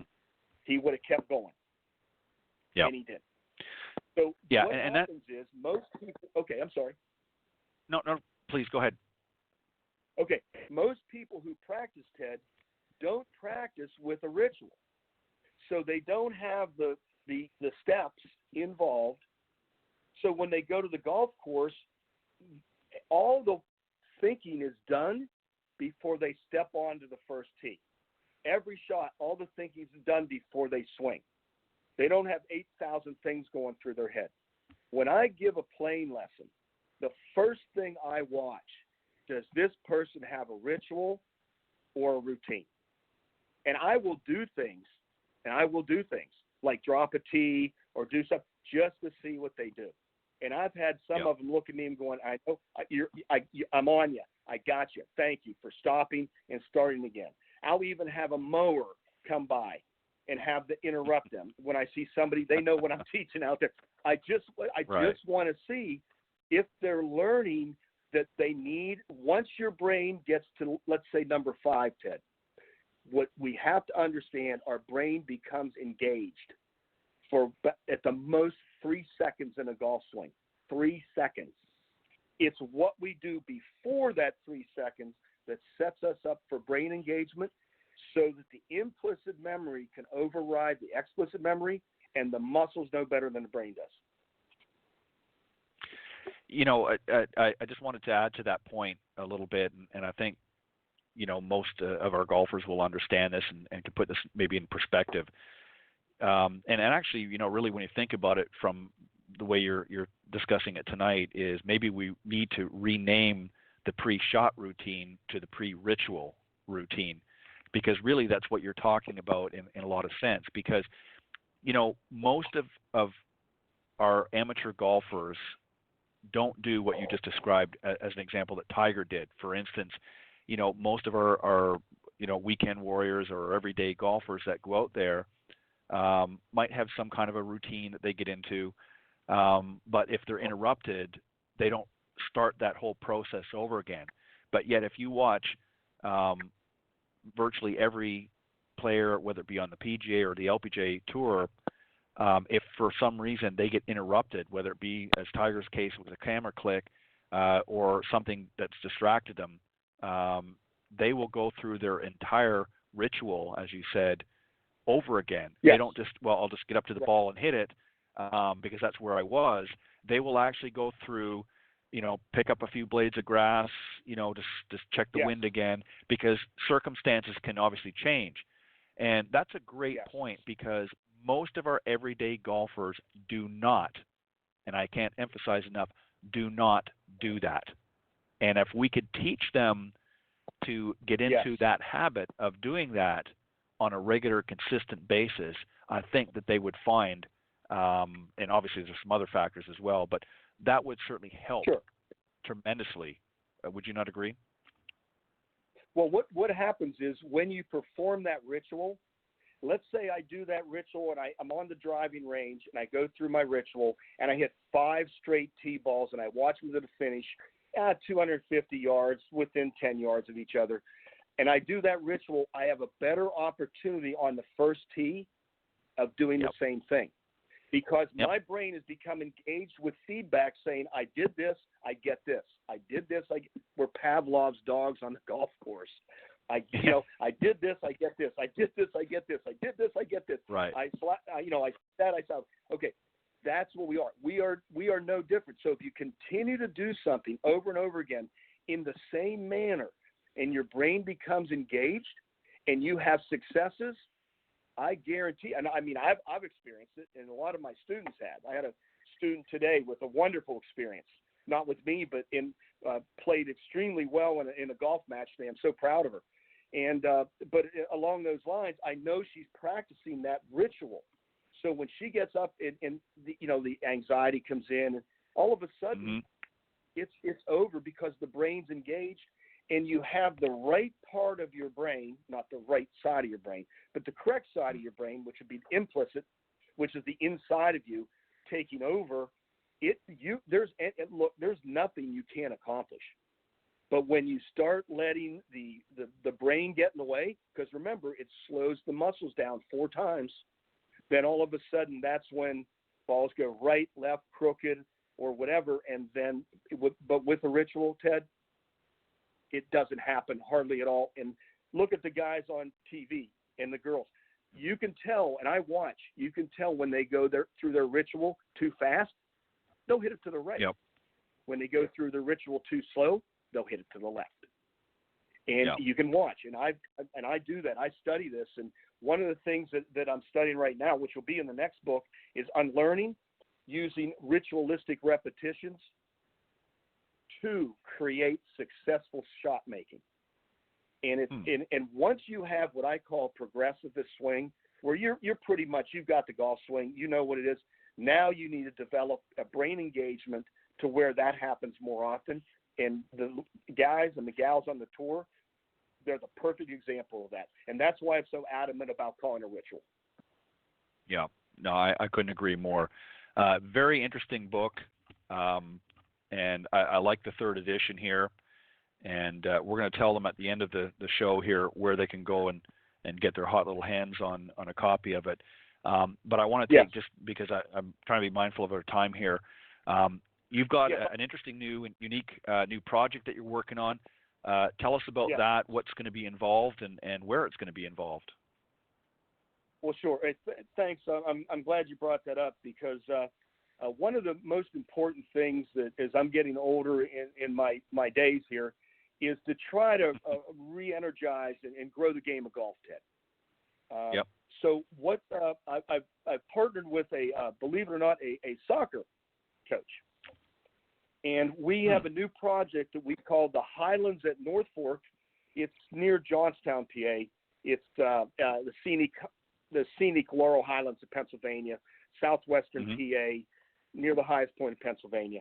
he would have kept going. Yeah. And he didn't. So what happens is most people – okay, I'm sorry. No, please go ahead. Okay, most people who practice, Ted, don't practice with a ritual. So they don't have the steps involved. So when they go to the golf course, all the thinking is done before they step onto the first tee. Every shot, all the thinking is done before they swing. They don't have 8,000 things going through their head. When I give a playing lesson, the first thing I watch, does this person have a ritual or a routine? And I will do things like drop a tee or do something just to see what they do. And I've had some of them look at me and going, I know I'm on you. I got you. Thank you for stopping and starting again. I'll even have a mower come by and have to interrupt them. When I see somebody, they know what I'm teaching out there. I just want to see if they're learning that they need, once your brain gets to, let's say, number 5, Ted, what we have to understand, our brain becomes engaged for at the most 3 seconds in a golf swing. 3 seconds. It's what we do before that 3 seconds that sets us up for brain engagement so that the implicit memory can override the explicit memory, and the muscles know better than the brain does. I just wanted to add to that point a little bit, and I think most of our golfers will understand this and can put this maybe in perspective. And actually, really when you think about it from the way you're discussing it tonight, is maybe we need to rename the pre-shot routine to the pre-ritual routine, because really that's what you're talking about in a lot of sense. Because most of our amateur golfers don't do what you just described as an example that Tiger did. For instance, most of our weekend warriors or everyday golfers that go out there might have some kind of a routine that they get into, but if they're interrupted, they don't start that whole process over again. But yet if you watch virtually every player, whether it be on the PGA or the LPGA tour, if for some reason they get interrupted, whether it be, as Tiger's case, with a camera click or something that's distracted them, they will go through their entire ritual, as you said, over again. Yes. They don't just, I'll just get up to the ball and hit it because that's where I was. They will actually go through, pick up a few blades of grass, just check the wind again, because circumstances can obviously change. And that's a great point, because most of our everyday golfers do not, and I can't emphasize enough, do not do that. And if we could teach them to get into that habit of doing that on a regular, consistent basis, I think that they would find, and obviously there's some other factors as well, but that would certainly help tremendously. Would you not agree? Well, what happens is when you perform that ritual, let's say I do that ritual and I'm on the driving range and I go through my ritual and I hit 5 straight tee balls and I watch them to the finish at 250 yards, within 10 yards of each other, and I do that ritual, I have a better opportunity on the first tee of doing the same thing, because my brain has become engaged with feedback saying, I did this, I get this. I did this, we're Pavlov's dogs on the golf course. I did this, I get this. I did this, I get this. I did this, I get this. Right. I saw. Okay, that's what we are. We are no different. So if you continue to do something over and over again in the same manner, and your brain becomes engaged, and you have successes, I guarantee. And I mean, I've experienced it, and a lot of my students have. I had a student today with a wonderful experience, not with me, but played extremely well in a golf match today. I'm so proud of her. And but along those lines, I know she's practicing that ritual. So when she gets up and the anxiety comes in, and all of a sudden it's over, because the brain's engaged, and you have the right part of your brain, not the right side of your brain, but the correct side of your brain, which would be implicit, which is the inside of you, taking over. There's nothing you can't accomplish. But when you start letting the brain get in the way, because remember, it slows the muscles down 4 times, then all of a sudden that's when balls go right, left, crooked, or whatever. And then, but with a ritual, Ted, it doesn't happen hardly at all. And look at the guys on TV and the girls. You can tell, and I watch, you can tell when they go through their ritual too fast, they'll hit it to the right. Yep. When they go through the ritual too slow, they'll hit it to the left. And you can watch, and I do that. I study this, and one of the things that I'm studying right now, which will be in the next book, is unlearning using ritualistic repetitions to create successful shot making. And and once you have what I call progressive swing, where you're pretty much, you've got the golf swing, you know what it is. Now you need to develop a brain engagement to where that happens more often. And the guys and the gals on the tour, they're the perfect example of that. And that's why I'm so adamant about calling a ritual. Yeah, no, I couldn't agree more. Very interesting book. And I like the 3rd edition here. And we're going to tell them at the end of the show here where they can go and get their hot little hands on a copy of it. But I want to take, just because I'm trying to be mindful of our time here, you've got an interesting new and unique new project that you're working on. Tell us about that, what's going to be involved, and where it's going to be involved. Well, sure. Thanks. I'm glad you brought that up, because one of the most important things that as I'm getting older in my days here is to try to re-energize and grow the game of golf, Ted. Yep. So what I've partnered with believe it or not, a soccer coach. And we have a new project that we call the Highlands at North Fork. It's near Johnstown, PA. It's the scenic Laurel Highlands of Pennsylvania, southwestern PA, near the highest point of Pennsylvania.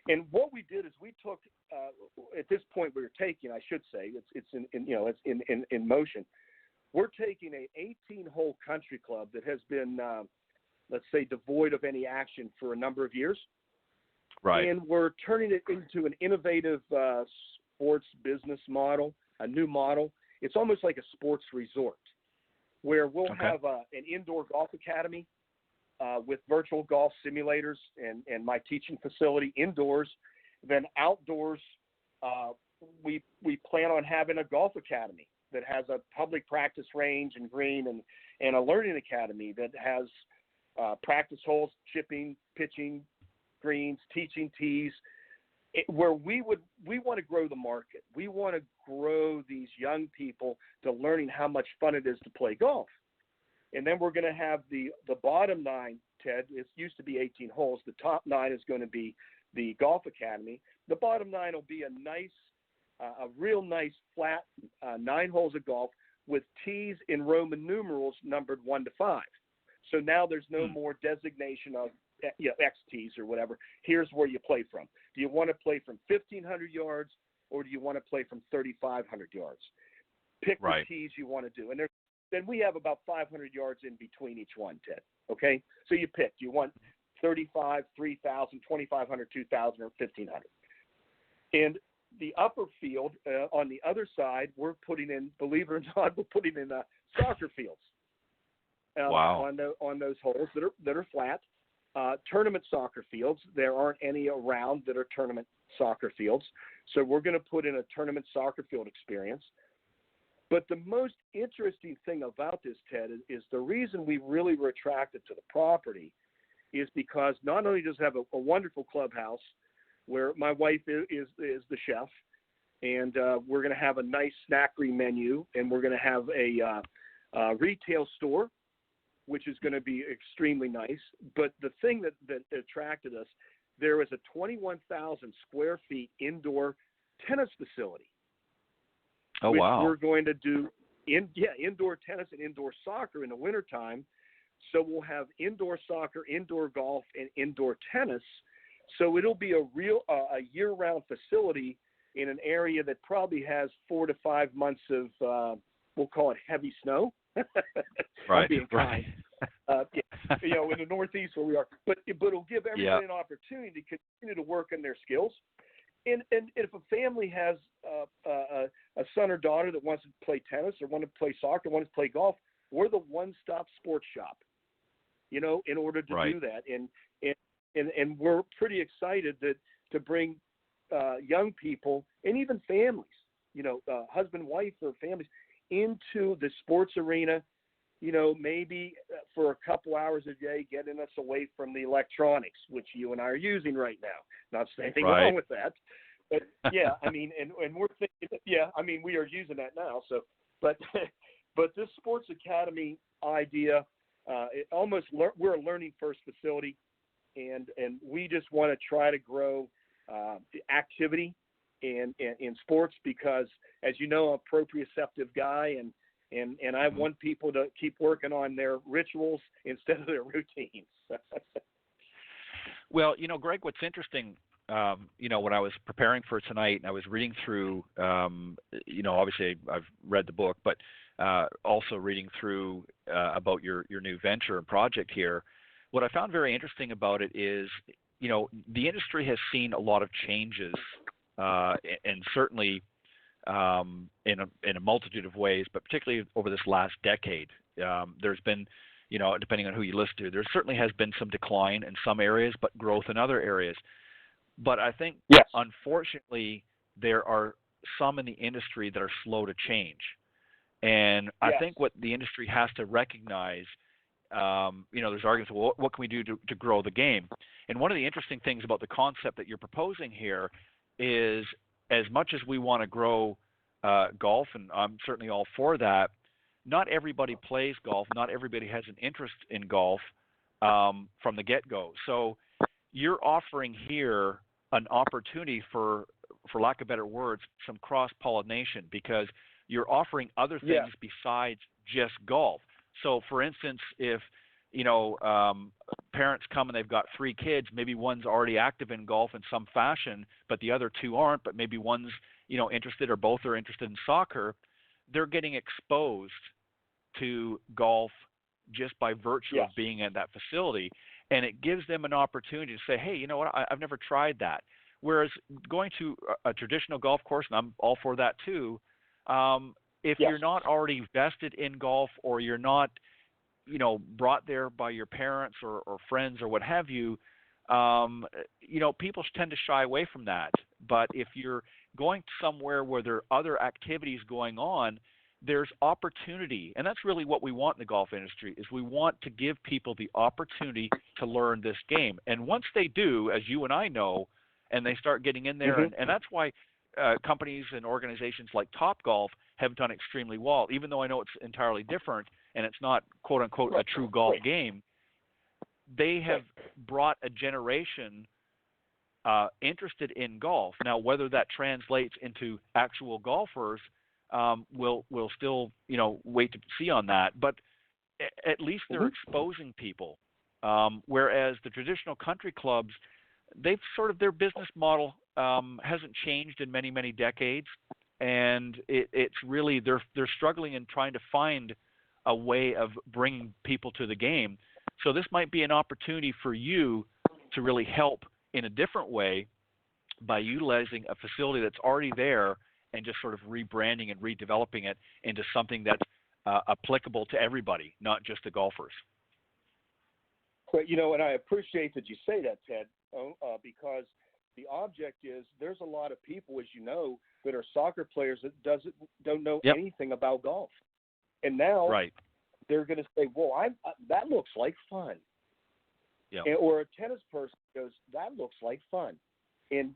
And what we did is we took at this point we were taking, I should say, it's in motion. We're taking a 18-hole country club that has been, let's say, devoid of any action for a number of years. Right. And we're turning it into an innovative sports business model, a new model. It's almost like a sports resort where we'll have an indoor golf academy with virtual golf simulators and my teaching facility indoors. Then outdoors, we plan on having a golf academy that has a public practice range and green and a learning academy that has practice holes, chipping, pitching, greens, teaching tees, where we want to grow the market. We want to grow these young people to learning how much fun it is to play golf. And then we're going to have the bottom 9, Ted. It used to be 18 holes. The top 9 is going to be the golf academy. The bottom 9 will be a real nice flat 9 holes of golf with tees in Roman numerals numbered 1 to 5. So now there's no more designation of X tees or whatever. Here's where you play from. Do you want to play from 1,500 yards or do you want to play from 3,500 yards? Pick the tees you want to do. And then we have about 500 yards in between each one, Ted. Okay? So you pick. Do you want 35, 3,000, 2,500, 2,000, or 1,500? And the upper field on the other side, we're putting in, believe it or not, soccer fields on those holes that are flat. Tournament soccer fields. There aren't any around that are tournament soccer fields. So we're going to put in a tournament soccer field experience. But the most interesting thing about this, Ted, is the reason we really were attracted to the property is because not only does it have a wonderful clubhouse where my wife is the chef, and we're going to have a nice snackery menu, and we're going to have a retail store, which is going to be extremely nice. But the thing that attracted us, there is a 21,000 square feet indoor tennis facility. Oh, which wow. We're going to do indoor tennis and indoor soccer in the wintertime. So we'll have indoor soccer, indoor golf, and indoor tennis. So it'll be a real a year-round facility in an area that probably has 4 to 5 months of, we'll call it heavy snow. Right. In the Northeast where we are. But it'll give everybody an opportunity to continue to work on their skills. And if a family has a son or daughter that wants to play tennis or want to play soccer, wants to play golf, we're the one-stop sports shop, in order to do that. And we're pretty excited to bring young people and even families, husband, wife, or families into the sports arena, maybe for a couple hours a day, getting us away from the electronics, which you and I are using right now. Not saying anything wrong with that. But, and we're thinking, we are using that now. So, but this sports academy idea, we're a learning first facility, and we just want to try to grow the activity in sports because, as you know, I'm a proprioceptive guy, and I want people to keep working on their rituals instead of their routines. Well, Greg, what's interesting, when I was preparing for tonight and I was reading through, obviously I've read the book, but also reading through about your new venture and project here, what I found very interesting about it is, the industry has seen a lot of changes, and certainly in a multitude of ways, but particularly over this last decade, there's been, depending on who you listen to, there certainly has been some decline in some areas, but growth in other areas. But I think, unfortunately, there are some in the industry that are slow to change. And I think what the industry has to recognize there's arguments, well, what can we do to grow the game? And one of the interesting things about the concept that you're proposing here is, as much as we want to grow golf, and I'm certainly all for that, not everybody plays golf. Not everybody has an interest in golf from the get-go. So you're offering here an opportunity for lack of better words, some cross-pollination, because you're offering other things besides just golf. So, for instance, if parents come and they've got 3 kids, maybe one's already active in golf in some fashion, but the other 2 aren't, but maybe one's interested or both are interested in soccer, they're getting exposed to golf just by virtue of being at that facility. And it gives them an opportunity to say, hey, you know what, I've never tried that. Whereas going to a traditional golf course, and I'm all for that too, if you're not already vested in golf, or you're not, brought there by your parents or friends or what have you, people tend to shy away from that. But if you're going somewhere where there are other activities going on, there's opportunity. And that's really what we want in the golf industry, is we want to give people the opportunity to learn this game. And once they do, as you and I know, and they start getting in there, and that's why companies and organizations like Topgolf have done extremely well, even though I know it's entirely different and it's not, quote-unquote, a true golf game. They have brought a generation interested in golf. Now, whether that translates into actual golfers, we'll still, wait to see on that. But at least they're exposing people, whereas the traditional country clubs, they've sort of, their business model hasn't changed in many, many decades, and it's really, they're struggling in trying to find a way of bringing people to the game. So this might be an opportunity for you to really help in a different way by utilizing a facility that's already there and just sort of rebranding and redeveloping it into something that's applicable to everybody, not just the golfers. But, and I appreciate that you say that, Ted, because the object is, there's a lot of people, as you know, that are soccer players that don't know anything about golf. And now they're going to say, well, that looks like fun. Or a tennis person goes, that looks like fun. And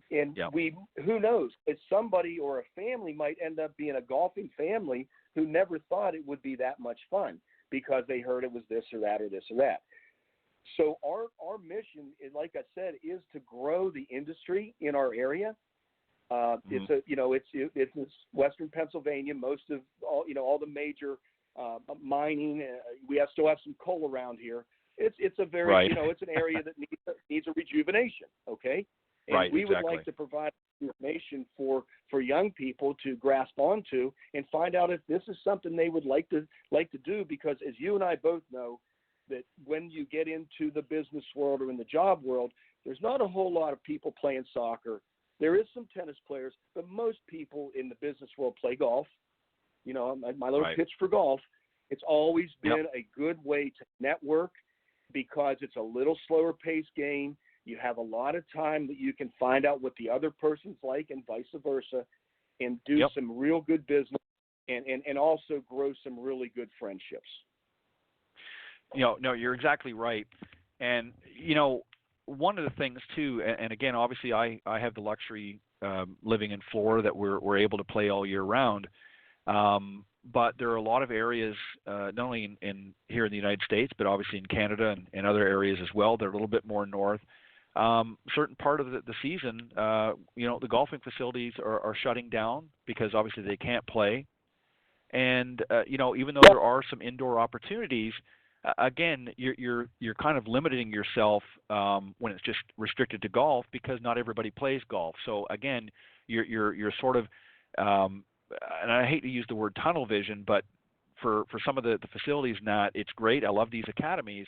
who knows? It's somebody or a family might end up being a golfing family who never thought it would be that much fun because they heard it was this or that or this or that. So our mission, like I said, is to grow the industry in our area. It's Western Pennsylvania. Most of all the major mining. We still have some coal around here. It's a very it's an area that needs a rejuvenation. Okay, and we would like to provide information for young people to grasp onto and find out if this is something they would like to do. Because as you and I both know, that when you get into the business world or in the job world, there's not a whole lot of people playing soccer. There is some tennis players, but most people in the business world play golf. My little pitch for golf, it's always been a good way to network because it's a little slower paced game. You have a lot of time that you can find out what the other person's like and vice versa, and do some real good business and also grow some really good friendships. No, you're exactly right. And, one of the things too, and again, obviously I have the luxury living in Florida that we're able to play all year round. But there are a lot of areas, not only in here in the United States, but obviously in Canada and other areas as well. They're a little bit more north. Certain part of the season, the golfing facilities are shutting down because obviously they can't play. And, even though there are some indoor opportunities, again, you're kind of limiting yourself when it's just restricted to golf because not everybody plays golf. So again, you're sort of, and I hate to use the word tunnel vision, but for some of the facilities and that, it's great. I love these academies,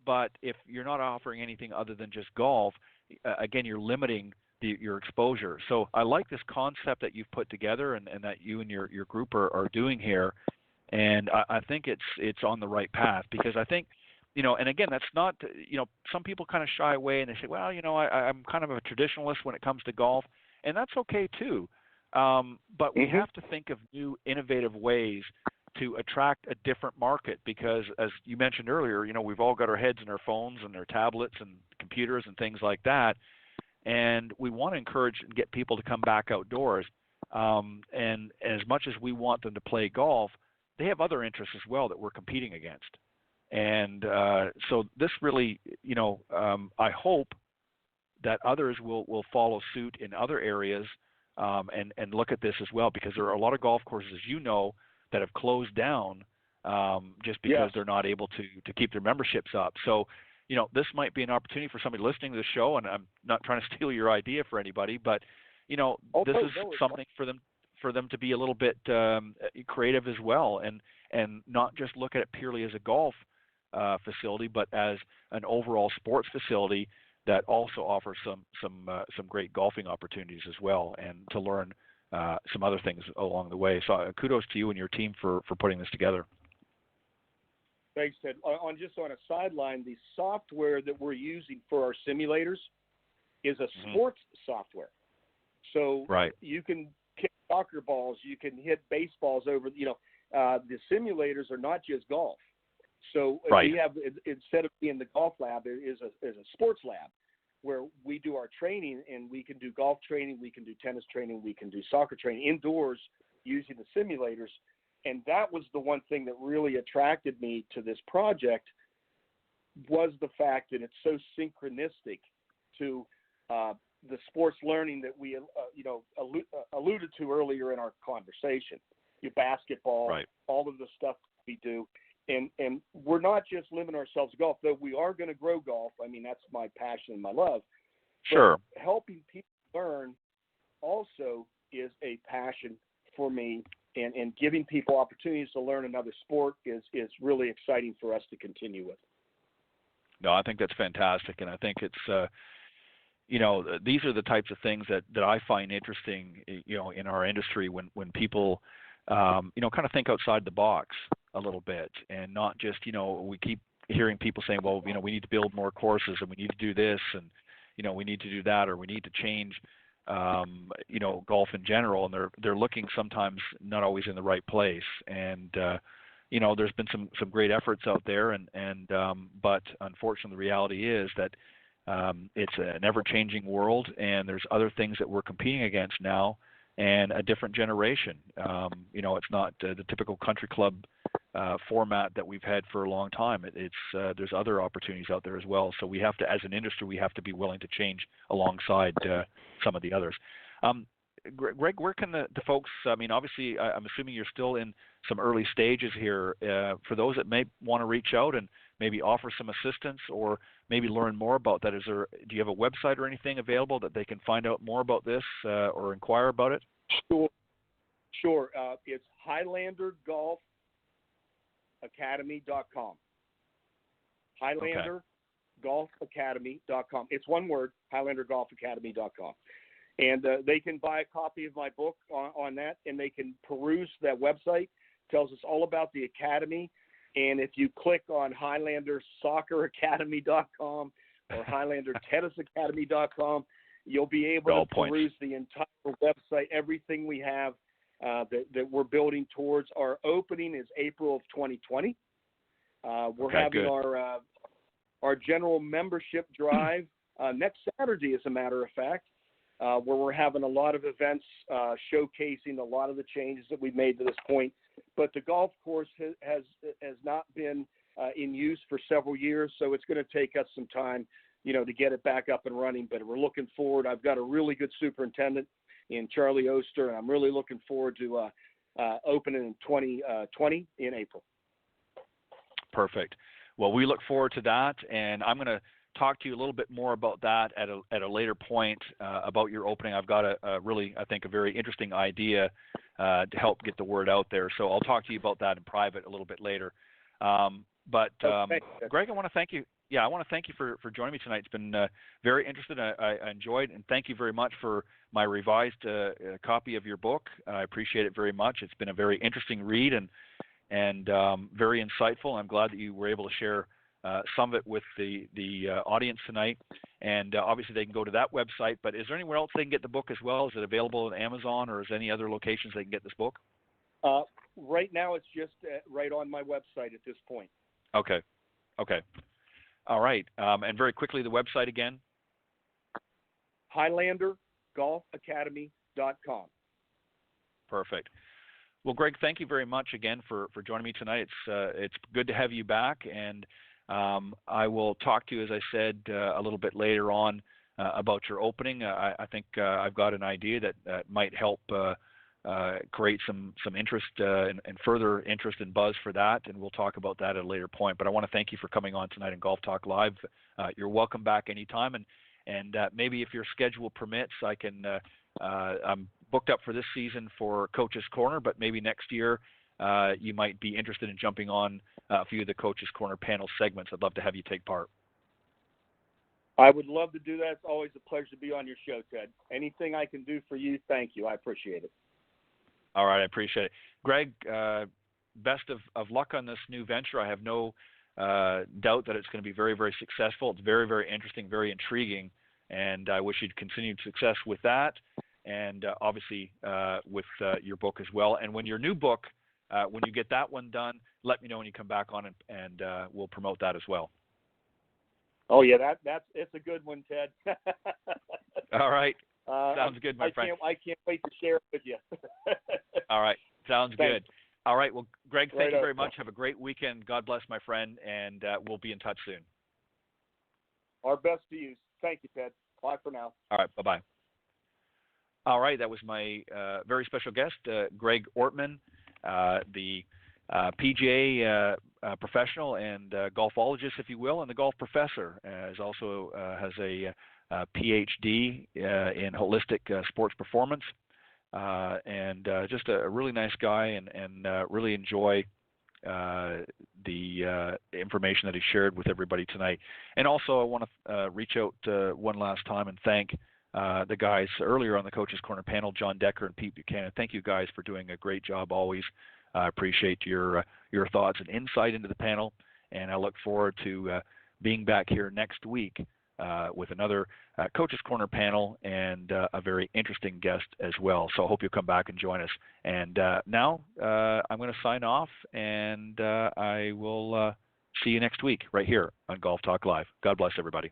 but if you're not offering anything other than just golf, again, you're limiting your exposure. So I like this concept that you've put together and that you and your group are doing here. And I think it's on the right path because I think, and again, that's not, some people kind of shy away and they say, well, I'm kind of a traditionalist when it comes to golf, and that's okay too. But we have to think of new innovative ways to attract a different market because, as you mentioned earlier, we've all got our heads in our phones and our tablets and computers and things like that, and we want to encourage and get people to come back outdoors. And as much as we want them to play golf, they have other interests as well that we're competing against. And so this really, I hope that others will follow suit in other areas and look at this as well, because there are a lot of golf courses, as that have closed down just because they're not able to keep their memberships up. So, this might be an opportunity for somebody listening to the show, and I'm not trying to steal your idea for anybody, but this is something for them to be a little bit creative as well, and not just look at it purely as a golf facility, but as an overall sports facility that also offers some great golfing opportunities as well, and to learn some other things along the way. So kudos to you and your team for putting this together. Thanks, Ted. On a sideline, the software that we're using for our simulators is a sports software. So you can kick soccer balls, you can hit baseballs over. The simulators are not just golf. So we have, instead of being the golf lab, there is a sports lab where we do our training, and we can do golf training, we can do tennis training, we can do soccer training indoors using the simulators. And that was the one thing that really attracted me to this project, was the fact that it's so synchronistic to the sports learning that we alluded to earlier in our conversation. Your basketball, all of the stuff we do. And we're not just limiting ourselves to golf, though we are going to grow golf. I mean, that's my passion and my love. Sure. But helping people learn also is a passion for me, and giving people opportunities to learn another sport is really exciting for us to continue with. No, I think that's fantastic, and I think it's these are the types of things that I find interesting, in our industry when people kind of think outside the box a little bit, and not just, we keep hearing people saying, well, we need to build more courses, and we need to do this, and, we need to do that, or we need to change, golf in general. And they're looking sometimes not always in the right place. And, there's been some great efforts out there, but unfortunately the reality is that it's an ever-changing world, and there's other things that we're competing against now, and a different generation. It's not the typical country club format that we've had for a long time. There's other opportunities out there as well. So we have to, as an industry, we have to be willing to change alongside some of the others. Greg, where can the folks, obviously, I'm assuming you're still in some early stages here. For those that may want to reach out and maybe offer some assistance or maybe learn more about that, do you have a website or anything available that they can find out more about this or inquire about it? Sure. It's HighlanderGolfAcademy.com. HighlanderGolfAcademy.com. It's one word, HighlanderGolfAcademy.com. And they can buy a copy of my book on that, and they can peruse that website. It tells us all about the academy. And if you click on HighlanderSoccerAcademy.com or HighlanderTennisAcademy.com, you'll be able to peruse the entire website, everything we have that we're building towards. Our opening is April of 2020. We're having our general membership drive next Saturday, as a matter of fact, where we're having a lot of events showcasing a lot of the changes that we've made to this point. But the golf course has not been in use for several years, so it's going to take us some time, to get it back up and running. But we're looking forward. I've got a really good superintendent in Charlie Oster, and I'm really looking forward to opening in 2020 in April. Perfect. Well, we look forward to that, and I'm going to talk to you a little bit more about that at a later point about your opening. I've got a really, I think, a very interesting idea to help get the word out there. So I'll talk to you about that in private a little bit later. Greg, I want to thank you. Yeah, I want to thank you for joining me tonight. It's been very interesting. I enjoyed, and thank you very much for my revised copy of your book. I appreciate it very much. It's been a very interesting read and very insightful. I'm glad that you were able to share some of it with the audience tonight. And obviously they can go to that website, but is there anywhere else they can get the book as well? Is it available on Amazon, or is there any other locations they can get this book? Right now, it's just right on my website at this point. Okay. All right. And very quickly, the website again? HighlanderGolfAcademy.com. Perfect. Well, Greg, thank you very much again for joining me tonight. It's good to have you back, and I will talk to you, as I said, a little bit later on about your opening. I think I've got an idea that might help create some interest and further interest and buzz for that, and we'll talk about that at a later point. But I want to thank you for coming on tonight in Golf Talk Live. You're welcome back anytime, and maybe if your schedule permits, I'm booked up for this season for Coach's Corner, but maybe next year you might be interested in jumping on a few of the Coach's Corner panel segments. I'd love to have you take part. I would love to do that. It's always a pleasure to be on your show, Ted. Anything I can do for you, thank you. I appreciate it. All right, I appreciate it. Greg, best of luck on this new venture. I have no doubt that it's going to be very, very successful. It's very, very interesting, very intriguing, and I wish you'd continued success with that, and obviously with your book as well. And when your new book, when you get that one done, let me know when you come back on, and we'll promote that as well. Oh yeah, it's a good one, Ted. All right, sounds good, my friend. I can't wait to share it with you. All right, sounds good. All right, well, Greg, thank you very much. Have a great weekend. God bless, my friend, and we'll be in touch soon. Our best to you. Thank you, Ted. Bye for now. All right, bye-bye. All right, that was my very special guest, Greg Ortman, the PGA professional and golfologist, if you will, and the golf professor. Also has a Ph.D. in holistic sports performance, and just a really nice guy, and really enjoy the information that he shared with everybody tonight. And also, I want to reach out one last time and thank the guys earlier on the Coach's Corner panel, John Decker and Pete Buchanan. Thank you guys for doing a great job always. I appreciate your thoughts and insight into the panel, and I look forward to being back here next week with another Coach's Corner panel and a very interesting guest as well. So I hope you'll come back and join us. And now I'm going to sign off, and I will see you next week right here on Golf Talk Live. God bless everybody.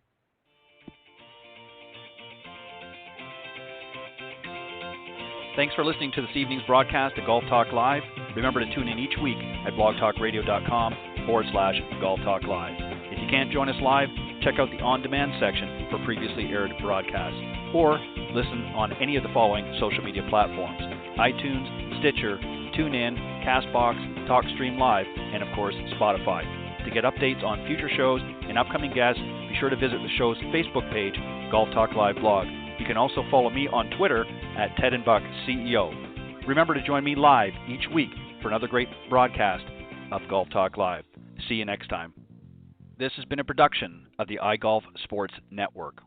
Thanks for listening to this evening's broadcast of Golf Talk Live. Remember to tune in each week at blogtalkradio.com/Golf Talk Live. If you can't join us live, check out the on-demand section for previously aired broadcasts, or listen on any of the following social media platforms: iTunes, Stitcher, TuneIn, CastBox, TalkStream Live, and of course Spotify. To get updates on future shows and upcoming guests, be sure to visit the show's Facebook page, Golf Talk Live Blog. You can also follow me on Twitter at Ted and Buck CEO. Remember to join me live each week for another great broadcast of Golf Talk Live. See you next time. This has been a production of the iGolf Sports Network.